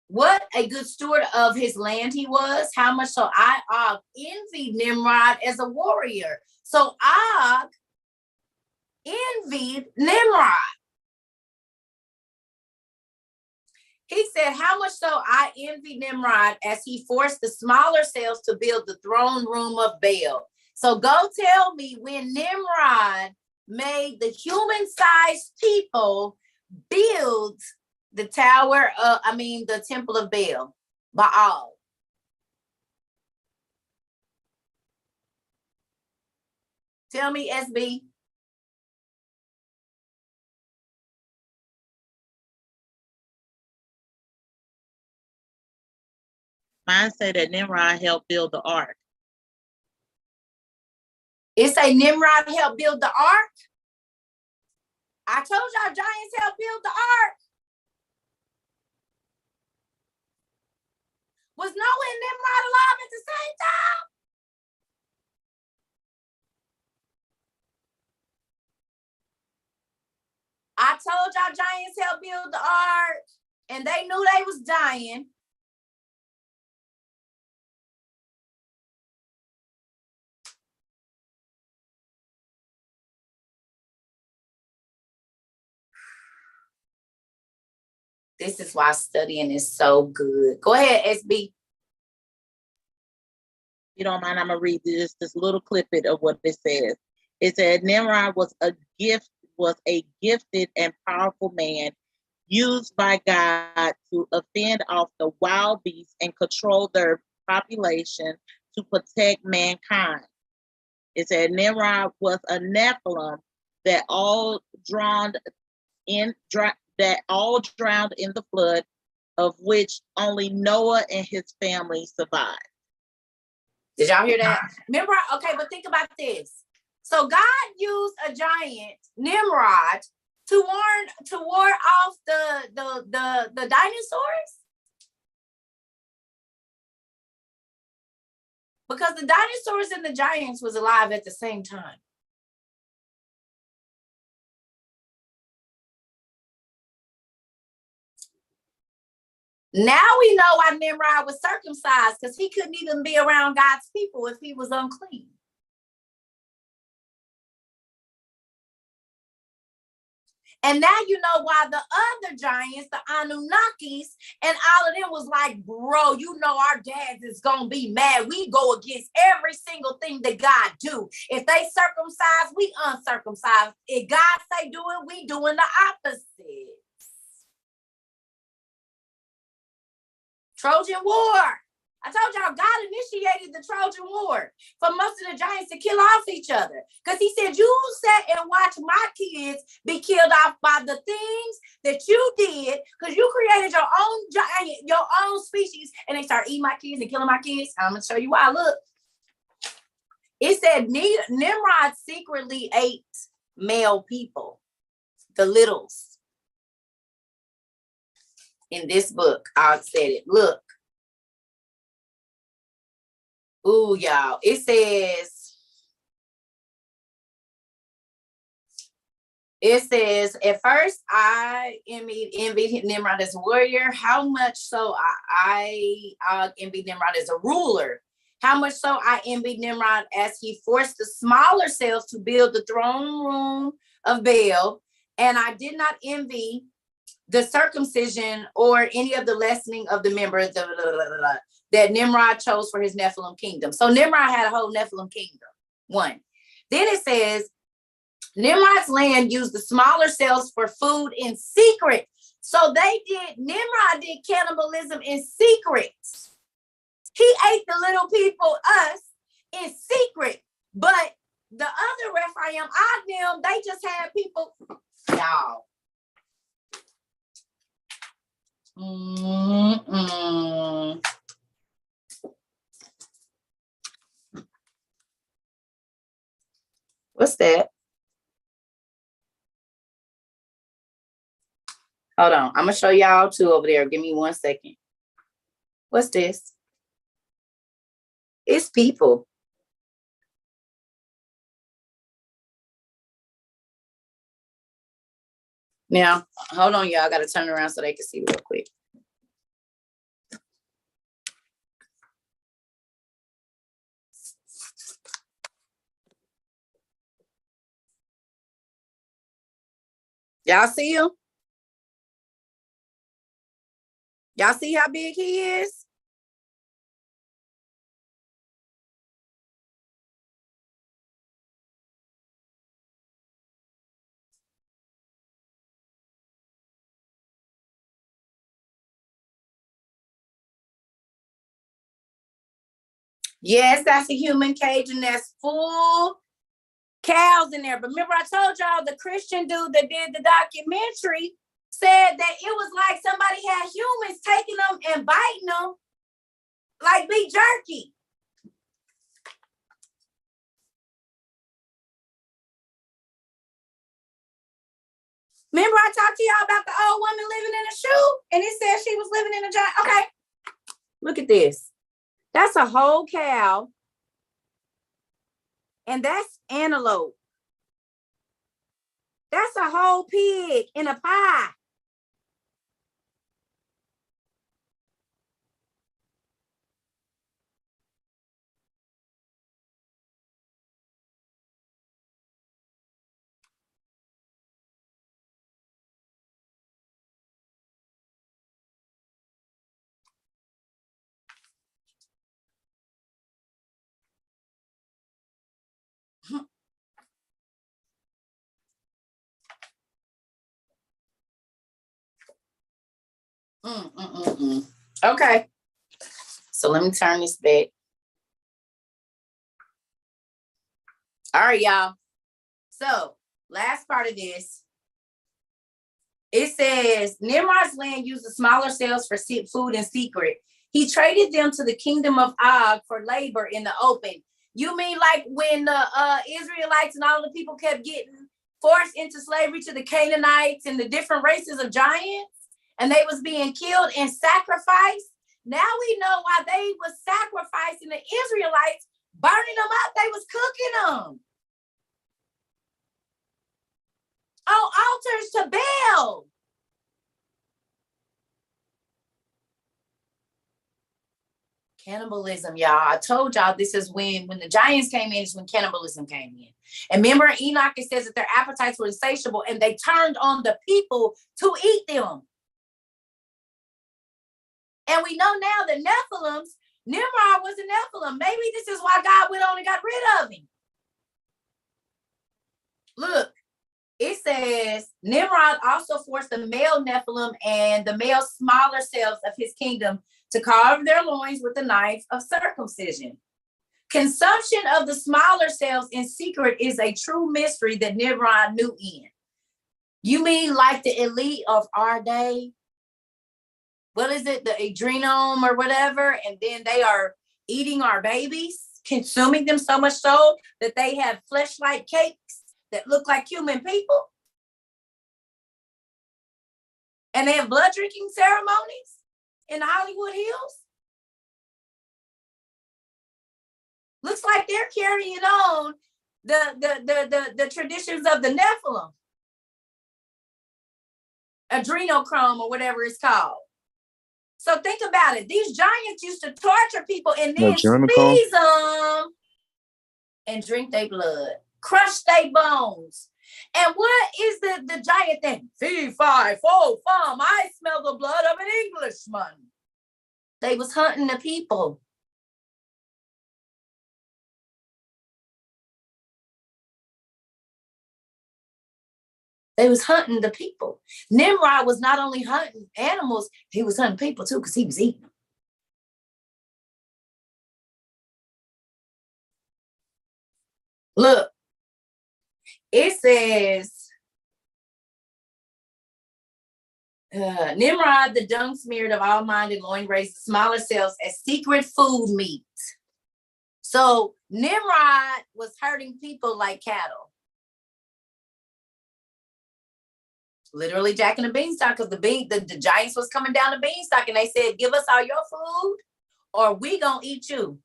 what a good steward of his land he was. How much so I, Og, envied Nimrod as a warrior. So Og envied Nimrod. He said, how much so I envy Nimrod as he forced the smaller cells to build the throne room of Baal. So go tell me when Nimrod made the human-sized people build the the temple of Baal. Tell me, SB. Mine say that Nimrod helped build the ark. It say Nimrod helped build the ark. I told y'all giants helped build the ark. Was Noah and Nimrod alive at the same time? I told y'all giants helped build the ark, and they knew they was dying. This is why studying is so good. Go ahead, SB. If you don't mind, I'm gonna read this little clippet of what it says. It said Nimrod was a gifted and powerful man used by God to fend off the wild beasts and control their population to protect mankind. It said Nimrod was a Nephilim that all drowned in the flood, of which only Noah and his family survived. Did y'all hear that? Remember, okay, but think about this. So God used a giant, Nimrod, to ward off the dinosaurs? Because the dinosaurs and the giants was alive at the same time. Now we know why Nimrod was circumcised, because he couldn't even be around God's people if he was unclean. And now you know why the other giants, the Anunnakis, and all of them was like, bro, you know our dads is going to be mad. We go against every single thing that God do. If they circumcise, we uncircumcised. If God say do it, we doing the opposite. Trojan War. I told y'all God initiated the Trojan War for most of the giants to kill off each other. Because he said, you sat and watch my kids be killed off by the things that you did, because you created your own giant, your own species, and they start eating my kids and killing my kids. I'm going to show you why. Look. It said Nimrod secretly ate male people, the littles. In this book, I said it. Look. Ooh, y'all. It says, at first I envied Nimrod as a warrior. How much so I envied Nimrod as a ruler. How much so I envied Nimrod as he forced the smaller cells to build the throne room of Baal. And I did not envy the circumcision or any of the lessening of the members that Nimrod chose for his Nephilim kingdom. So Nimrod had a whole Nephilim kingdom. One. Then it says, Nimrod's land used the smaller cells for food in secret. So Nimrod did cannibalism in secret. He ate the little people, us, in secret. But the other Rephaim, Adnim, they just had people, y'all. What's that? Hold on. I'm going to show y'all too over there. Give me 1 second. What's this? It's people. Now, hold on, y'all. I got to turn around so they can see real quick. Y'all see him? Y'all see how big he is? Yes, that's a human cage, and that's full cows in there. But remember, I told y'all the Christian dude that did the documentary said that it was like somebody had humans taking them and biting them like beef jerky. Remember, I talked to y'all about the old woman living in a shoe, and it said she was living in a giant. Okay, look at this. That's a whole cow, and that's antelope. That's a whole pig in a pie. Okay, so let me turn this back. All right, y'all. So last part of this, it says Nimrod's land used the smaller cells for food in secret. He traded them to the kingdom of Og for labor in the open. You mean like when the Israelites and all the people kept getting forced into slavery to the Canaanites and the different races of giants, and they was being killed and sacrificed? Now we know why they was sacrificing the Israelites, burning them up. They was cooking them on altars to Baal. Cannibalism, y'all. I told y'all this is when the giants came in, is when cannibalism came in. And remember, Enoch, it says that their appetites were insatiable and they turned on the people to eat them. And we know now that Nimrod was a Nephilim. Maybe this is why God went on and got rid of him. Look, it says Nimrod also forced the male Nephilim and the male smaller cells of his kingdom to carve their loins with the knife of circumcision. Consumption of the smaller cells in secret is a true mystery that Nimrod knew in. You mean like the elite of our day? What is it? The adrenome or whatever? And then they are eating our babies, consuming them so much so that they have flesh-like cakes that look like human people. And they have blood drinking ceremonies in the Hollywood Hills. Looks like they're carrying on the traditions of the Nephilim. Adrenochrome or whatever it's called. So think about it. These giants used to torture people and then squeeze them and drink their blood, crush their bones. And what is the giant thing? Fee, fi, fo, fum. I smell the blood of an Englishman. They was hunting the people. They was hunting the people. Nimrod was not only hunting animals, he was hunting people too, because he was eating them. Look, it says, Nimrod, the dung smeared of all mind and loin, raised the smaller cells as secret food meat. So Nimrod was hurting people like cattle. Literally jacking the beanstalk, because the giants was coming down the beanstalk and they said, give us all your food or we gonna eat you.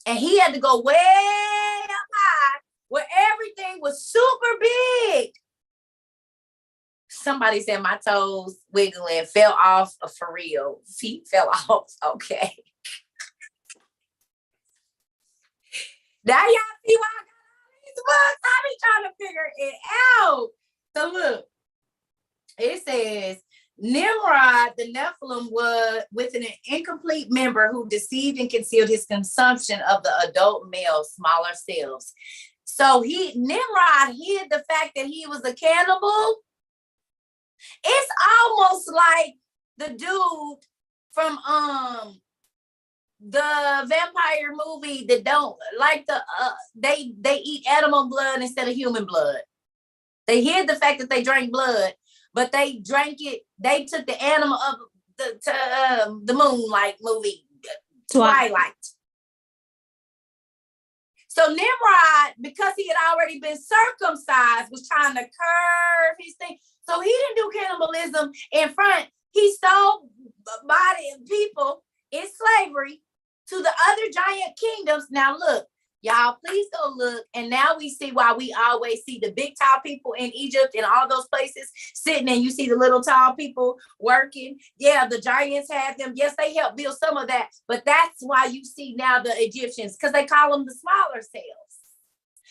And he had to go way up high where everything was super big. Somebody said my toes wiggling, fell off for real. Feet fell off. Okay. Now y'all see why I got all these books. I be trying to figure it out. So look, it says Nimrod, the Nephilim, was with an incomplete member who deceived and concealed his consumption of the adult male smaller cells. So Nimrod hid the fact that he was a cannibal. It's almost like the dude from the vampire movie that don't like they eat animal blood instead of human blood. They hid the fact that they drank blood, but they drank it. They took the animal of the Moonlight movie, Twilight. So Nimrod, because he had already been circumcised, was trying to curve his thing. So he didn't do cannibalism in front. He stole body of people in slavery to the other giant kingdoms. Now look, y'all, please go look. And now we see why we always see the big tall people in Egypt and all those places sitting, and you see the little tall people working. Yeah, the giants had them. Yes, they helped build some of that. But that's why you see now the Egyptians, because they call them the smaller cells.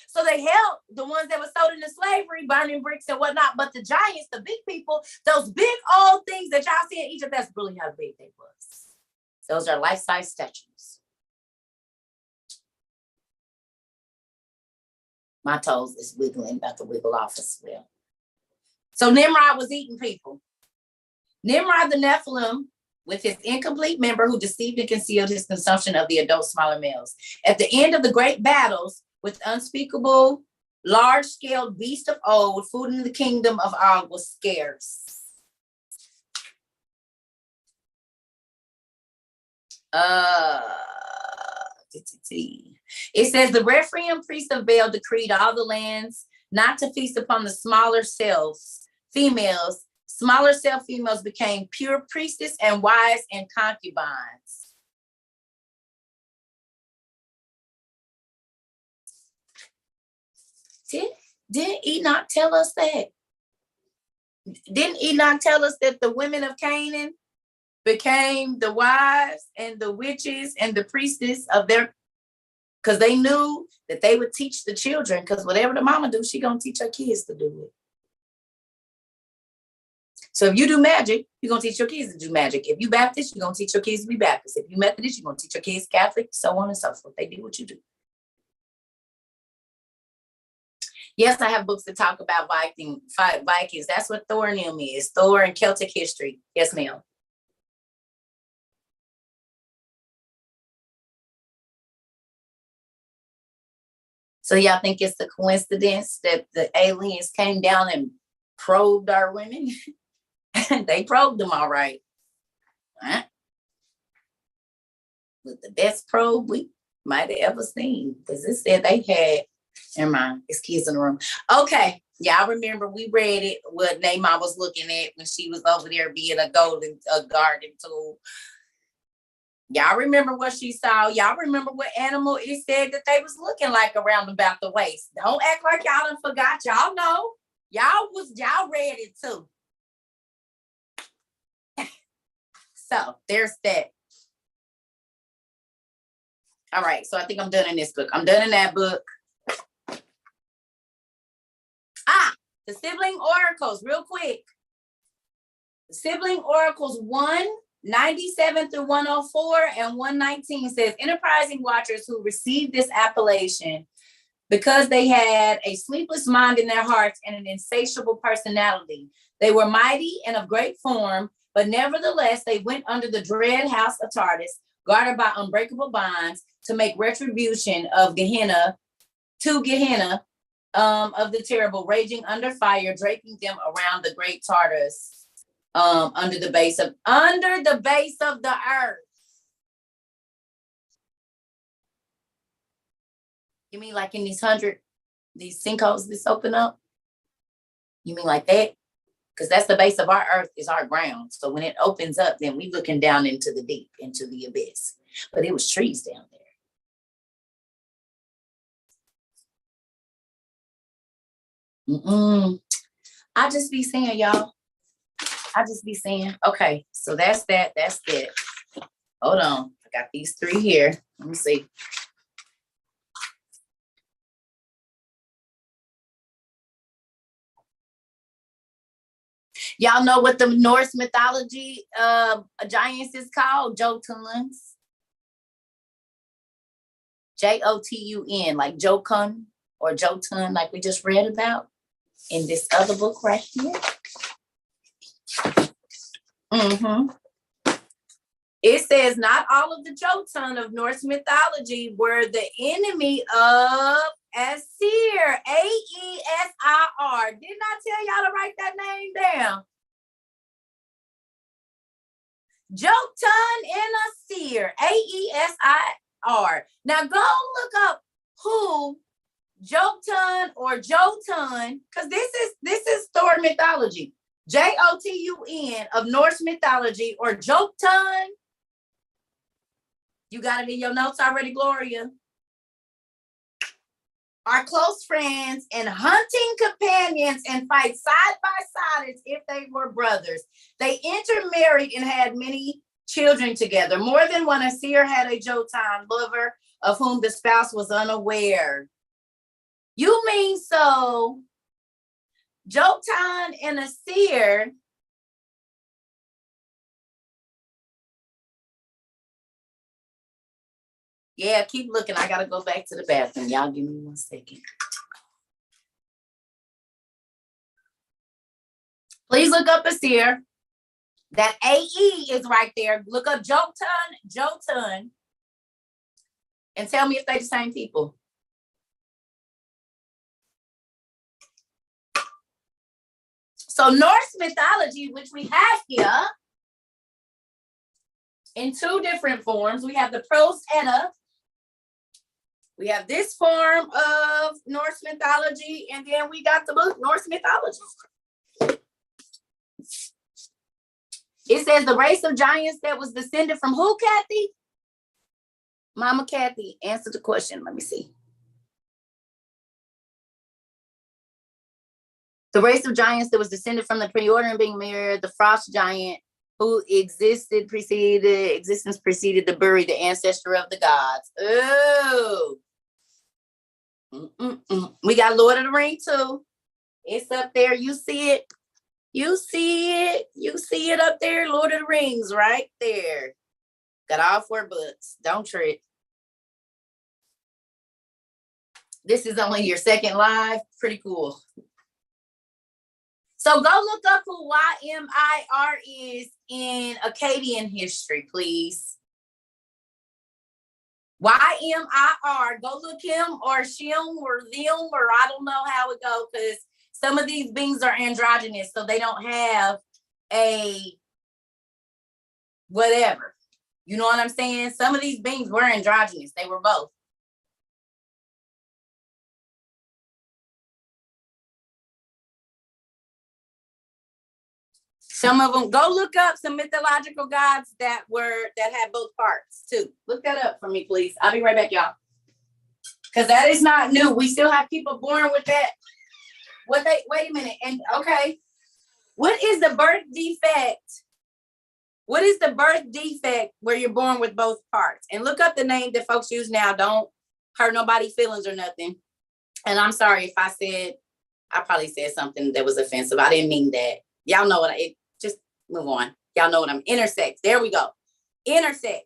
So they helped the ones that were sold into slavery, burning bricks and whatnot. But the giants, the big people, those big old things that y'all see in Egypt, that's really how big they was. Those are life-size statues. My toes is wiggling, about to wiggle off as well. So Nimrod was eating people. Nimrod the Nephilim, with his incomplete member who deceived and concealed his consumption of the adult smaller males. At the end of the great battles with unspeakable, large-scale beasts of old, food in the kingdom of Og was scarce. It says the Rephaim priest of Baal decreed all the lands not to feast upon the smaller cells, females. Smaller cell females became pure priestess and wives and concubines. Didn't Enoch tell us that? Didn't Enoch tell us that the women of Canaan became the wives and the witches and the priestess of their, because they knew that they would teach the children, because whatever the mama do, she gonna teach her kids to do it. So if you do magic, you're gonna teach your kids to do magic. If you Baptist, you're gonna teach your kids to be Baptist. If you Methodist, you're gonna teach your kids Catholic, so on and so forth. They do what you do. Yes, I have books that talk about Vikings. That's what Thor and them is. Thor and Celtic history. Yes, ma'am. So y'all think it's a coincidence that the aliens came down and probed our women? They probed them all right. Huh? With the best probe we might have ever seen, because it said they had, never mind, it's kids in the room. Okay, y'all remember we read it, what Neymar was looking at when she was over there being a garden tool. Y'all remember what she saw? Y'all remember what animal it said that they was looking like around about the waist? Don't act like y'all done forgot. Y'all know. Y'all read it too. So there's that. All right, so I think I'm done in this book. I'm done in that book. The sibling oracles, real quick. The sibling oracles 197 through 104 and 119 says, enterprising watchers who received this appellation because they had a sleepless mind in their hearts and an insatiable personality. They were mighty and of great form, but nevertheless, they went under the dread house of Tardis, guarded by unbreakable bonds, to make retribution of Gehenna, of the terrible, raging under fire, draping them around the great Tartarus, under the base of the earth. You mean like in these sinkholes this open up? You mean like that? Because that's the base of our earth, is our ground. So when it opens up, then we looking down into the deep, into the abyss. But it was trees down there. I just be saying, y'all. I just be saying. Okay, so that's that. That's it. Hold on. I got these three here. Let me see. Y'all know what the Norse mythology giants is called? Jotuns. Jotun, like Jokun or Jotun, like we just read about in this other book right here. It says not all of the Jotun of Norse mythology were the enemy of Aesir. Aesir. Didn't I tell y'all to write that name down? Jotun and Aesir. Aesir. Now go look up who Jotun or Jotun, because this is Thor mythology. Jotun of Norse mythology or Jotun. You got it in your notes already, Gloria? Are close friends and hunting companions and fight side by side as if they were brothers. They intermarried and had many children together. More than one Aesir had a Jotun lover of whom the spouse was unaware. You mean so Jotun and Aesir Yeah, keep looking. I got to go back to the bathroom. Y'all give me 1 second. Please look up Aesir. That AE is right there. Look up Jotun, and tell me if they're the same people. So Norse mythology, which we have here in 2 different forms. We have the Prose Edda. We have this form of Norse mythology, and then we got the book Norse mythology. It says the race of giants that was descended from who, Kathy? Mama Kathy, answer the question. Let me see. The race of giants that was descended from the preordained being mirrored, the frost giant who existence preceded the bury, the ancestor of the gods. Oh. We got Lord of the Rings too. It's up there. You see it. You see it. You see it up there. Lord of the Rings right there. Got all 4 books. Don't trip. This is only your second live. Pretty cool. So go look up who YMIR is in Akkadian history, please. YMIR. Go look him or shim or them, or I don't know how it goes, because some of these beings are androgynous, so they don't have a whatever. You know what I'm saying? Some of these beings were androgynous. They were both. Some of them, go look up some mythological gods that had both parts too. Look that up for me, please. I'll be right back, y'all. Because that is not new. We still have people born with that. Wait a minute. And okay. What is the birth defect? What is the birth defect where you're born with both parts? And look up the name that folks use now. Don't hurt nobody's feelings or nothing. And I'm sorry if I probably said something that was offensive. I didn't mean that. Y'all know what just move on. Y'all know what I'm intersex. There we go. Intersex.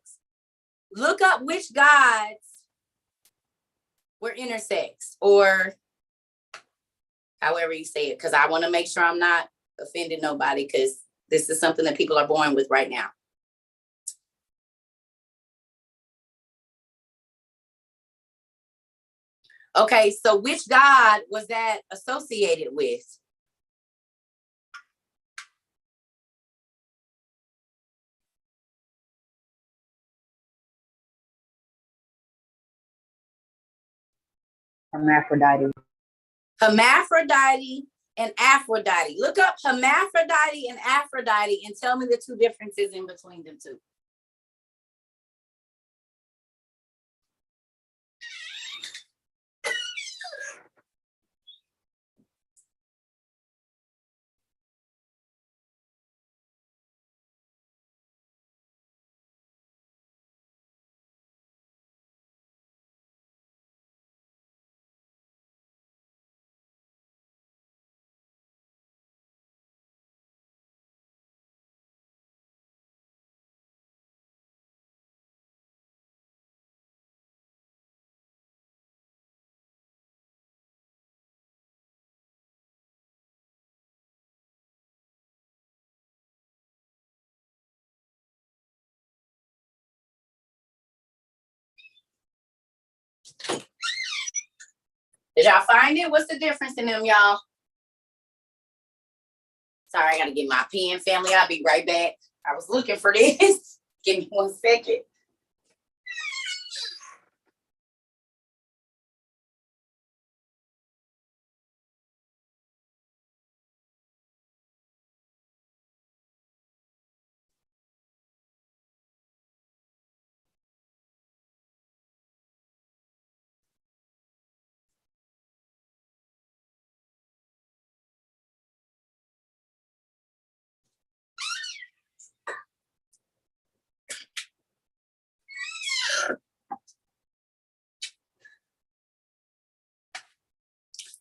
Look up which gods were intersex, or however you say it, because I want to make sure I'm not offending nobody, because this is something that people are born with right now. Okay, so which god was that associated with? Hermaphrodite and Aphrodite. Look up Hermaphrodite and Aphrodite and tell me the 2 differences in between them 2. Did y'all find it? What's the difference in them, y'all? Sorry, I gotta get my pen, family. I'll be right back. I was looking for this. Give me 1 second.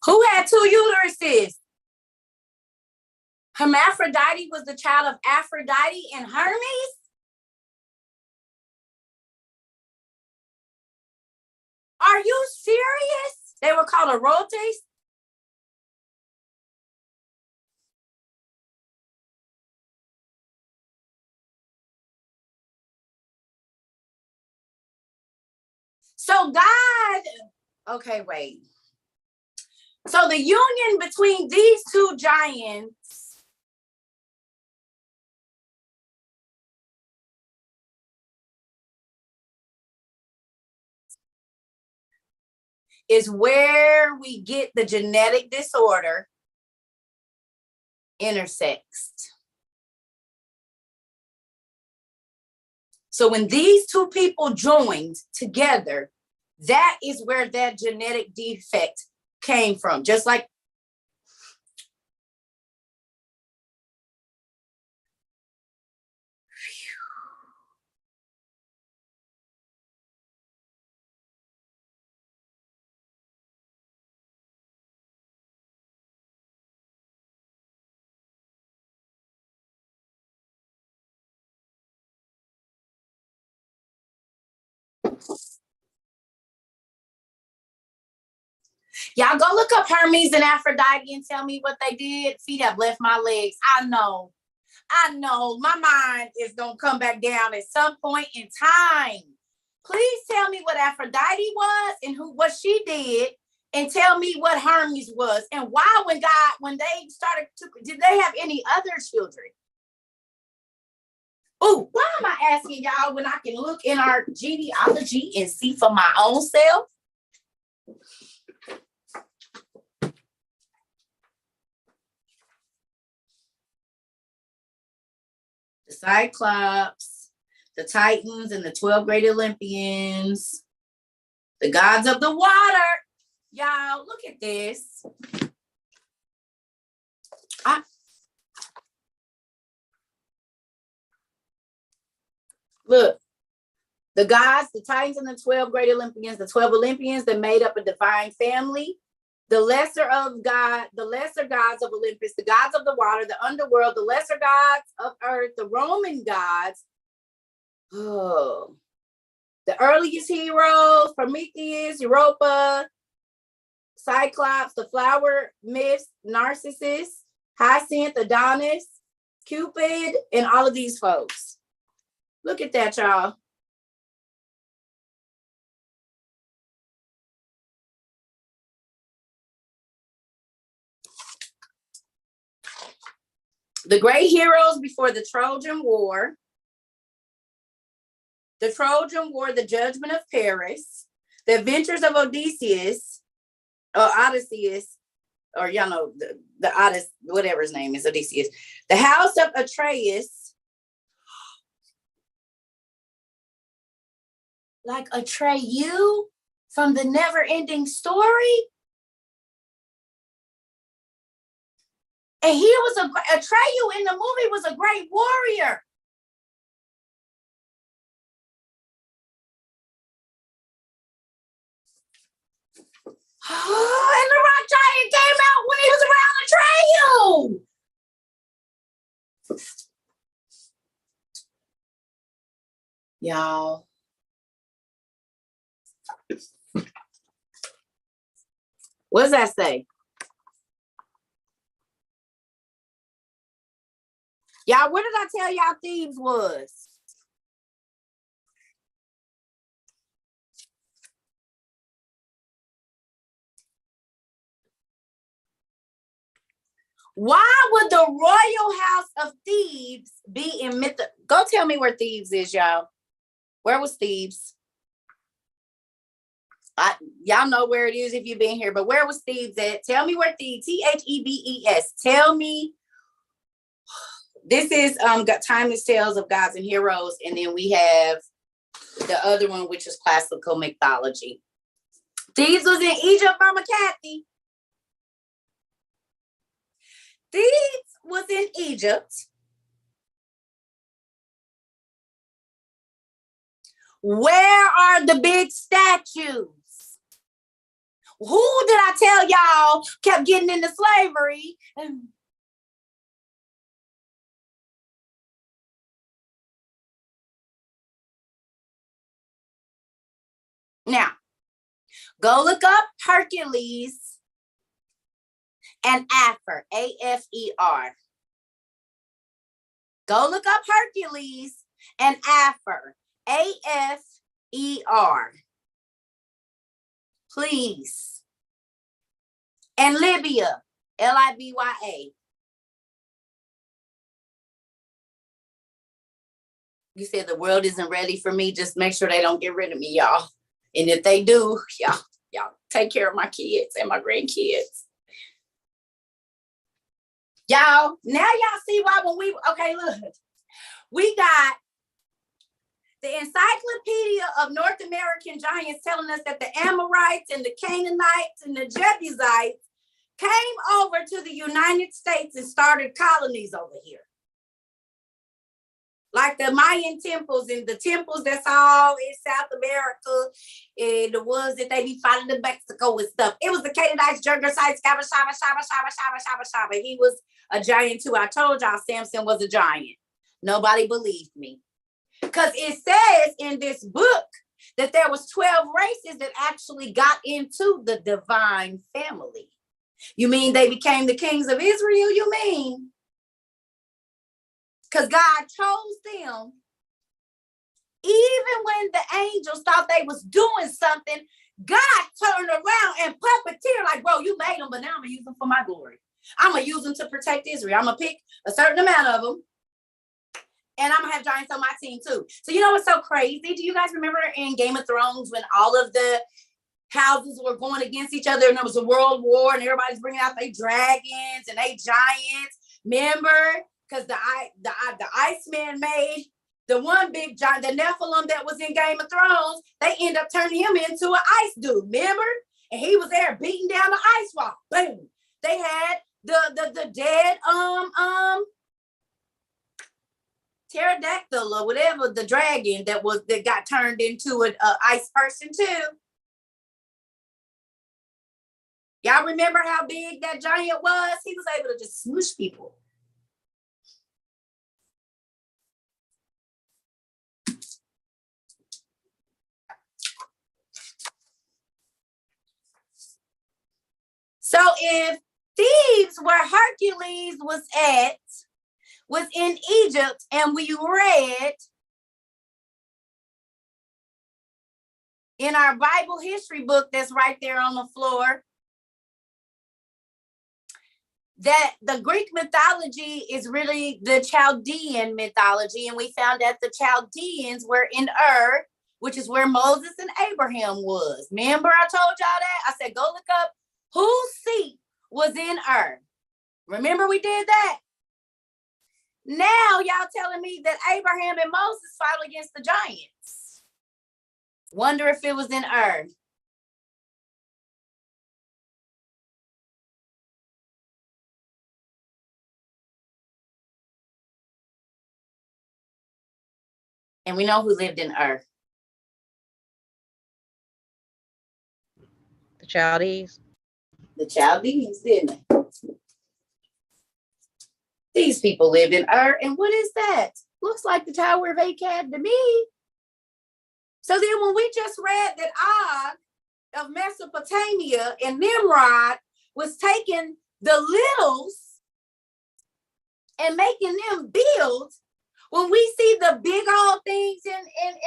Who had 2 uteruses? Hermaphrodite was the child of Aphrodite and Hermes? Are you serious? They were called Arotes? So God, okay, wait. So the union between these 2 giants is where we get the genetic disorder intersexed. So when these 2 people joined together, that is where that genetic defect came from. Just like y'all go look up Hermes and Aphrodite and tell me what they did. Feet have left my legs. I know. My mind is going to come back down at some point in time. Please tell me what Aphrodite was and what she did, and tell me what Hermes was, and why when they started to, did they have any other children? Oh, why am I asking y'all when I can look in our genealogy and see for my own self? The Cyclops, the Titans, and the 12 great Olympians, the gods of the water. Y'all, look at this. Look, the gods, the Titans, and the 12 great Olympians, the 12 Olympians that made up a divine family, the lesser gods of Olympus, the gods of the water, the underworld, the lesser gods of earth, the Roman gods. Oh, the earliest heroes, Prometheus, Europa, Cyclops, the flower myths, Narcissus, Hyacinth, Adonis, Cupid, and all of these folks. Look at that, y'all. The great heroes before the Trojan War. The Trojan War, the judgment of Paris, the adventures of Odysseus, or y'all know the Odyssey, whatever his name is, Odysseus. The house of Atreus. Like Atreyu from the never-ending story. And he was Atreyu in the movie was a great warrior. Oh, and the rock giant came out when he was around Atreyu. Y'all. What does that say? Y'all, what did I tell y'all Thebes was? Why would the royal house of Thebes be in Go tell me where Thebes is, y'all. Where was Thebes? Y'all know where it is if you've been here, but where was Thebes at? Tell me where Thebes, Thebes. Tell me. This is Timeless Tales of Gods and Heroes, and then we have the other one, which is classical mythology. Thebes was in Egypt, Mama Kathy. Thebes was in Egypt. Where are the big statues? Who did I tell y'all kept getting into slavery? Now, go look up Hercules and Afer, A-F-E-R. Go look up Hercules and Afer, A-F-E-R. Please. And Libya, L-I-B-Y-A. You said the world isn't ready for me. Just make sure they don't get rid of me, y'all. And if they do, y'all take care of my kids and my grandkids. Y'all, now y'all see why okay, look. We got the Encyclopedia of North American Giants telling us that the Amorites and the Canaanites and the Jebusites came over to the United States and started colonies over here. Like the Mayan temples and the temples that's all in South America and the ones that they be finding in Mexico and stuff. It was the Canaanites, Jebusites, Shaba. He was a giant too. I told y'all Samson was a giant. Nobody believed me. Because it says in this book that there was 12 races that actually got into the divine family. You mean they became the kings of Israel, you mean? Because God chose them. Even when the angels thought they was doing something, God turned around and puppeteer like, bro, you made them, but now I'm going to use them for my glory. I'm going to use them to protect Israel. I'm going to pick a certain amount of them. And I'm going to have giants on my team too. So you know what's so crazy? Do you guys remember in Game of Thrones when all of the houses were going against each other and there was a world war and everybody's bringing out their dragons and they giants? Remember? Because the Iceman made the one big giant, the Nephilim that was in Game of Thrones, they end up turning him into an ice dude, remember? And he was there beating down the ice wall. Boom. They had the dead pterodactyl or whatever, the dragon that got turned into an ice person too. Y'all remember how big that giant was? He was able to just smush people. So if Thebes, where Hercules was in Egypt, and we read in our Bible history book that's right there on the floor that the Greek mythology is really the Chaldean mythology, and we found that the Chaldeans were in Ur, which is where Moses and Abraham was. Remember I told y'all that? I said, go look up whose seat was in Ur. Remember we did that? Now y'all telling me that Abraham and Moses fought against the giants. Wonder if it was in Ur. And we know who lived in Ur. The Chaldees. The Chaldees, didn't they? These people lived in Ur, and what is that? Looks like the Tower of Akkad to me. So then when we just read that Og of Mesopotamia and Nimrod was taking the littles and making them build, when we see the big old things in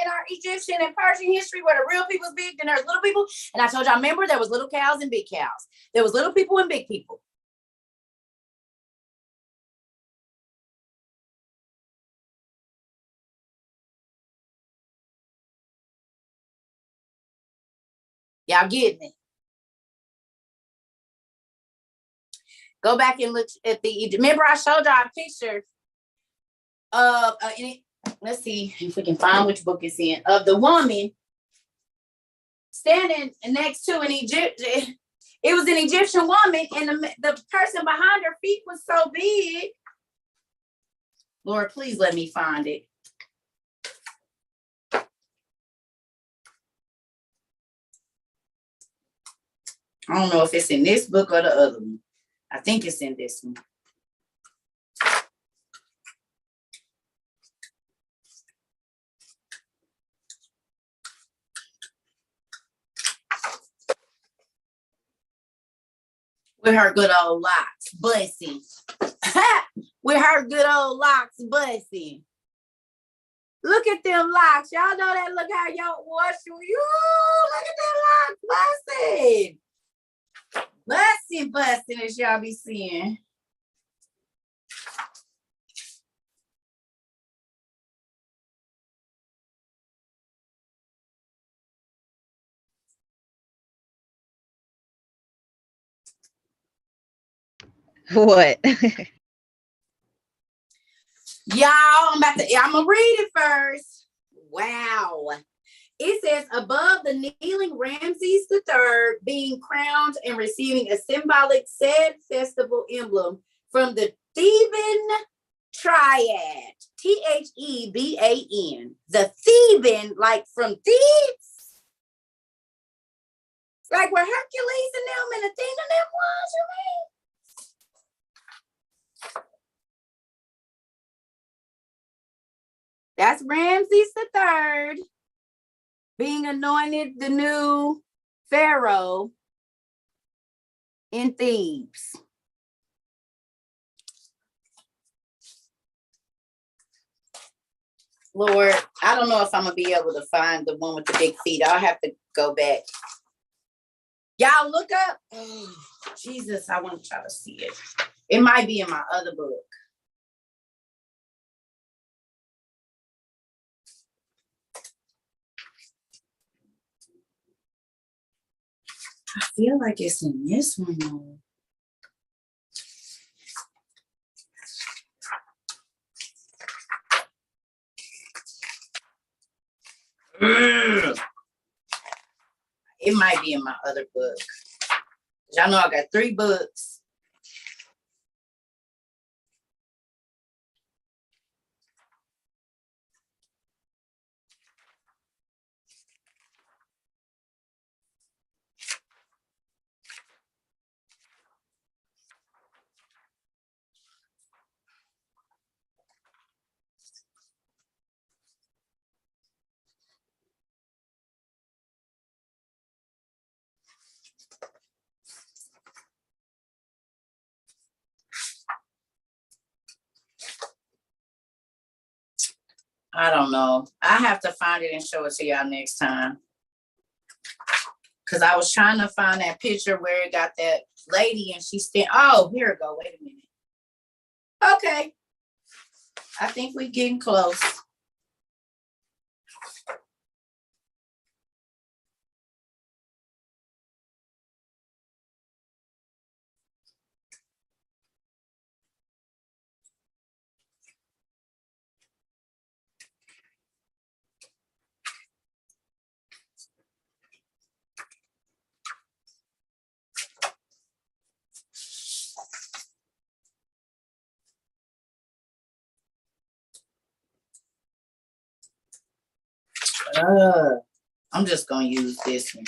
our Egyptian and Persian history where the real people's big and there's little people, and I told y'all, remember there was little cows and big cows. There was little people and big people. Y'all getting it? Go back and look at the, remember I showed y'all a picture of, let's see if we can find which book it's in, of the woman standing next to an Egyptian. It was an Egyptian woman, and the person behind her feet was so big. Lord, please let me find it. I don't know if it's in this book or the other one. I think it's in this one. With her good old locks, busting. With her good old locks, busting. Look at them locks. Y'all know that. Look how y'all wash you. Look at them locks, busting. Busting, as y'all be seeing. What? Y'all, I'm gonna read it first. Wow. It says, above the kneeling Ramses III being crowned and receiving a symbolic said festival emblem from the Theban triad, Theban, the Theban, like from Thebes, like where Hercules and them and Athena and them was, you mean? That's Ramses III being anointed the new pharaoh in Thebes. Lord, I don't know if I'm gonna be able to find the one with the big feet. I'll have to go back. Y'all look up. Oh, Jesus, I want to try to see it. It might be in my other book. I feel like it's in this one though. It might be in my other book. Y'all know I got 3 books. I don't know. I have to find it and show it to y'all next time. Because I was trying to find that picture where it got that lady and she's standing. Oh, here it go. Wait a minute. Okay. I think we're getting close. I'm just gonna use this one.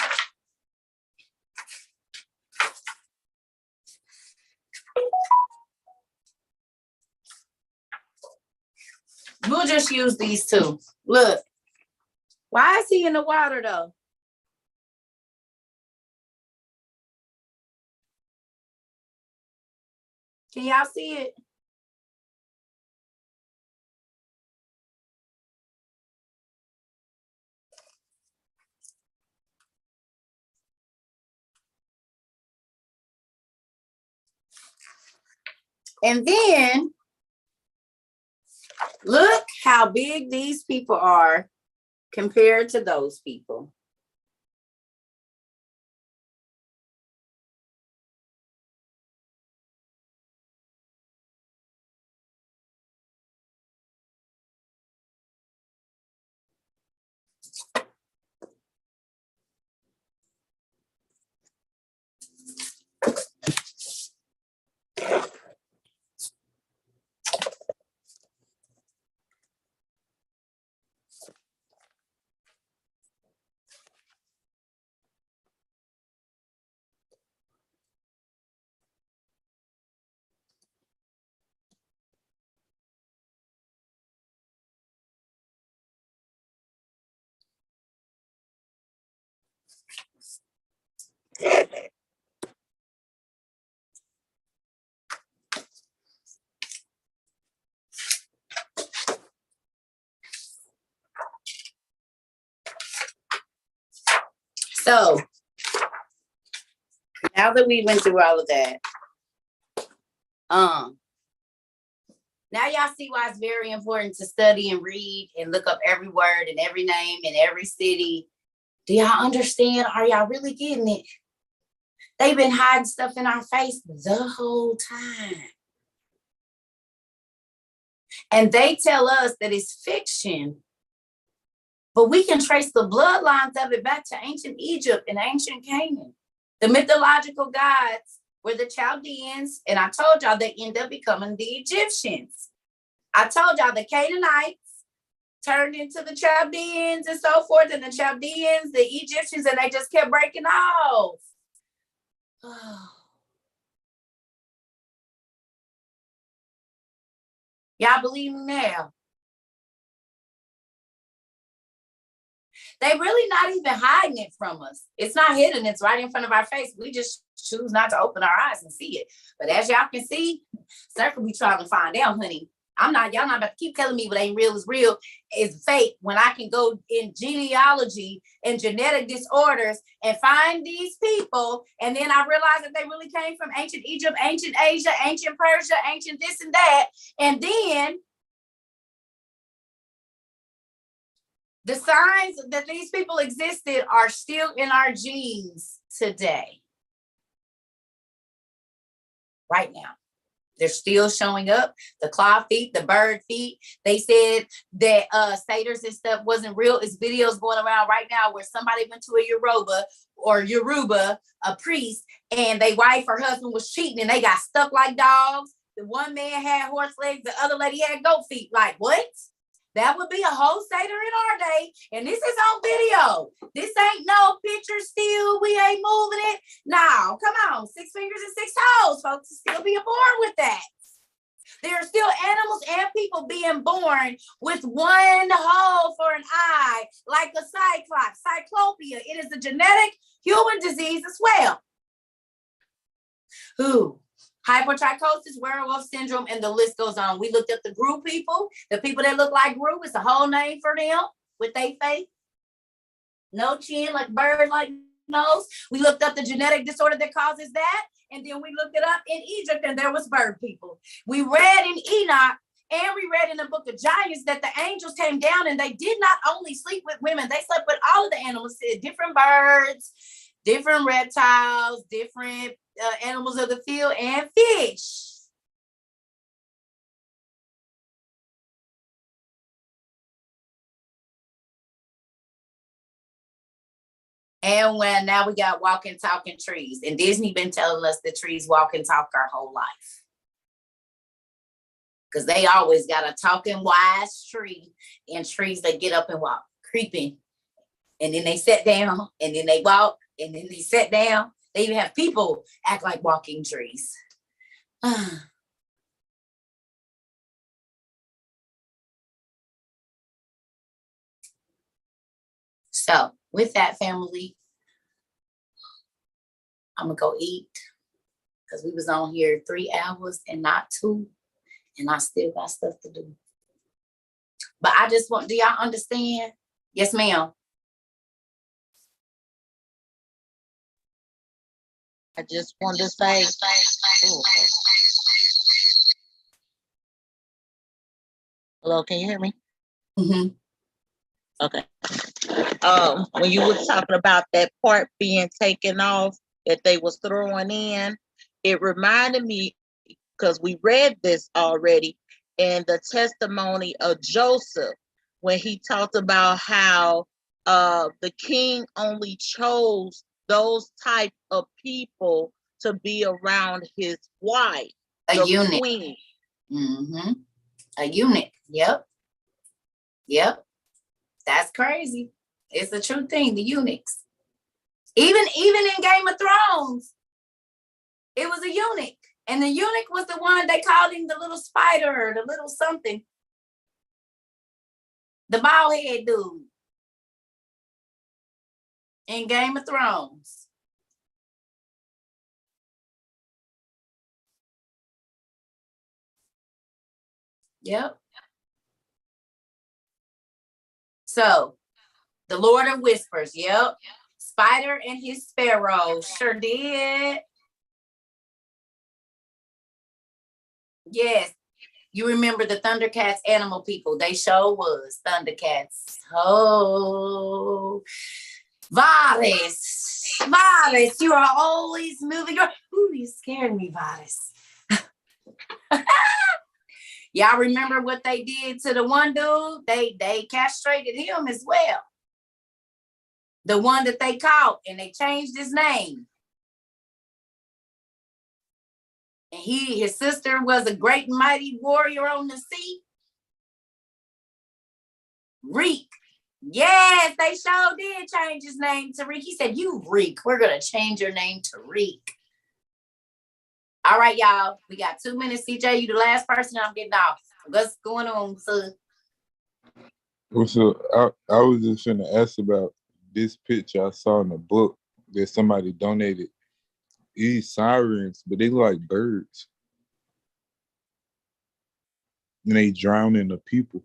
We'll just use these 2. Look, why is he in the water though? Can y'all see it? And then look how big these people are compared to those people. So now that we went through all of that, now y'all see why it's very important to study and read and look up every word and every name in every city. Do y'all understand? Are y'all really getting it? They've been hiding stuff in our face the whole time. And they tell us that it's fiction, but we can trace the bloodlines of it back to ancient Egypt and ancient Canaan. The mythological gods were the Chaldeans, and I told y'all they end up becoming the Egyptians. I told y'all the Canaanites turned into the Chaldeans and so forth, and the Chaldeans, the Egyptians, and they just kept breaking off. Oh. Y'all believe me now? They really not even hiding it from us. It's not hidden. It's right in front of our face. We just choose not to open our eyes and see it. But as y'all can see, Cerca be trying to find out, honey. Y'all not about to keep telling me what ain't real is real, is fake, when I can go in genealogy and genetic disorders and find these people. And then I realized that they really came from ancient Egypt, ancient Asia, ancient Persia, ancient this and that. And then the signs that these people existed are still in our genes today. Right now. They're still showing up. The claw feet, the bird feet. They said that satyrs and stuff wasn't real. It's videos going around right now where somebody went to a Yoruba, a priest, and they wife or husband was cheating and they got stuck like dogs. The one man had horse legs, the other lady had goat feet. Like, what? That would be a whole satyr in our day. And this is on video. This ain't no picture still. We ain't moving it. No, come on. 6 fingers and 6 toes. Folks are still being born with that. There are still animals and people being born with one hole for an eye, like a cyclops, cyclopia. It is a genetic human disease as well. Who? Hypertrichosis, werewolf syndrome, and the list goes on. We looked up the Gru people, the people that look like Gru. It's a whole name for them with their face. No chin, like bird, like nose. We looked up the genetic disorder that causes that. And then we looked it up in Egypt, and there was bird people. We read in Enoch, and we read in the book of Giants that the angels came down, and they did not only sleep with women. They slept with all of the animals, different birds, different reptiles, different animals of the field, and fish. And when now we got walking, talking trees. And Disney been telling us the trees walk and talk our whole life. Because they always got a talking wise tree and trees that get up and walk, creeping. And then they sit down, and then they walk, and then they sit down. They even have people act like walking trees. So with that, family, I'm going to go eat because we was on here 3 hours and not 2. And I still got stuff to do. But I just want, do y'all understand? Yes, ma'am. I just wanted to say, hello, can you hear me? Mm-hmm. Okay. When you were talking about that part being taken off that they was throwing in, it reminded me, because we read this already in the testimony of Joseph, when he talked about how the king only chose those type of people to be around his wife, A the eunuch. queen. Mm-hmm. A eunuch. Yep. That's crazy. It's a true thing, the eunuchs. Even in Game of Thrones, it was a eunuch. And the eunuch was the one, they called him the little spider, the little something. The bald head dude. In Game of Thrones. Yep. So, the Lord of Whispers, yep. Spider and his Sparrow. Sure did. Yes. You remember the Thundercats animal people. They sure was Thundercats. Oh, Varys. Varys, you are always moving. Ooh, you scared me, Varys. Y'all remember what they did to the one dude? They castrated him as well. The one that they caught, and they changed his name. And his sister was a great mighty warrior on the sea. Reek. Yes, they sure did change his name to Reek. He said, "You Reek, we're gonna change your name to Reek." All right, y'all. We got 2 minutes. CJ, you the last person. I'm getting off. What's going on, son? So I was just gonna ask about this picture I saw in the book that somebody donated. These sirens, but they look like birds. And they drowning the people.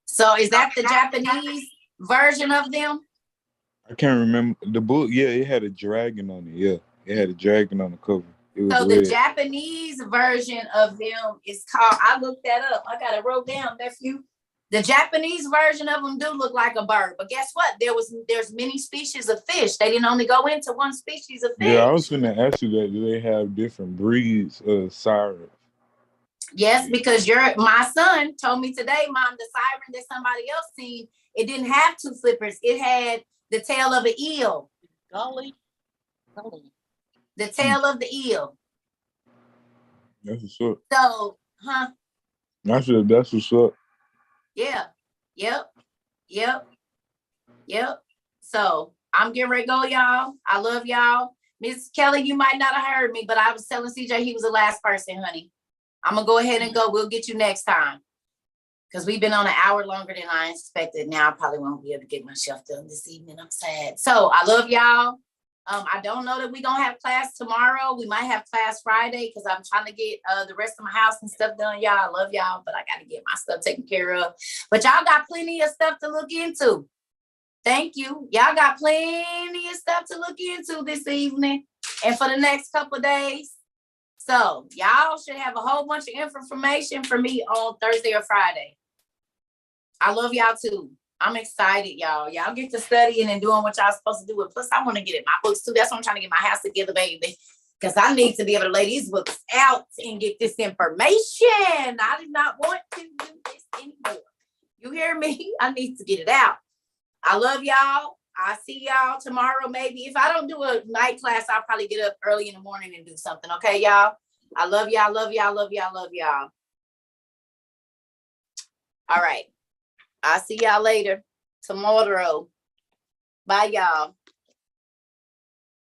So is that the Japanese version of them? I can't remember the book. Yeah, it had a dragon on it. Yeah, it had a dragon on the cover. It was So the red. Japanese version of them is called, I looked that up. I got it wrote down, nephew. The Japanese version of them do look like a bird, but guess what? There's many species of fish. They didn't only go into one species of fish. Yeah, I was gonna ask you that. Do they have different breeds of sirens? Yes, because my son told me today, Mom, the siren that somebody else seen, it didn't have two flippers. It had the tail of an eel. Golly. The tail of the eel. That's what's up. So, That's what's up. Yeah. Yep. So I'm getting ready to go, y'all. I love y'all. Miss Kelly, you might not have heard me, but I was telling CJ he was the last person, honey. I'm gonna go ahead and go. We'll get you next time. Because we've been on an hour longer than I expected. Now I probably won't be able to get my shelf done this evening. I'm sad. So I love y'all. I don't know that we're gonna have class tomorrow. We might have class Friday because I'm trying to get the rest of my house and stuff done. Y'all, I love y'all, but I gotta get my stuff taken care of. But y'all got plenty of stuff to look into. Thank you. Y'all got plenty of stuff to look into this evening and for the next couple of days. So y'all should have a whole bunch of information for me on Thursday or Friday. I love y'all too. I'm excited, y'all. Y'all get to studying and doing what y'all supposed to do. And plus, I want to get in my books too. That's why I'm trying to get my house together, baby. Because I need to be able to lay these books out and get this information. I do not want to do this anymore. You hear me? I need to get it out. I love y'all. I'll see y'all tomorrow, maybe. If I don't do a night class, I'll probably get up early in the morning and do something. Okay, y'all? I love y'all, love y'all, love y'all, love y'all. All right. I'll see y'all later tomorrow. Bye, y'all.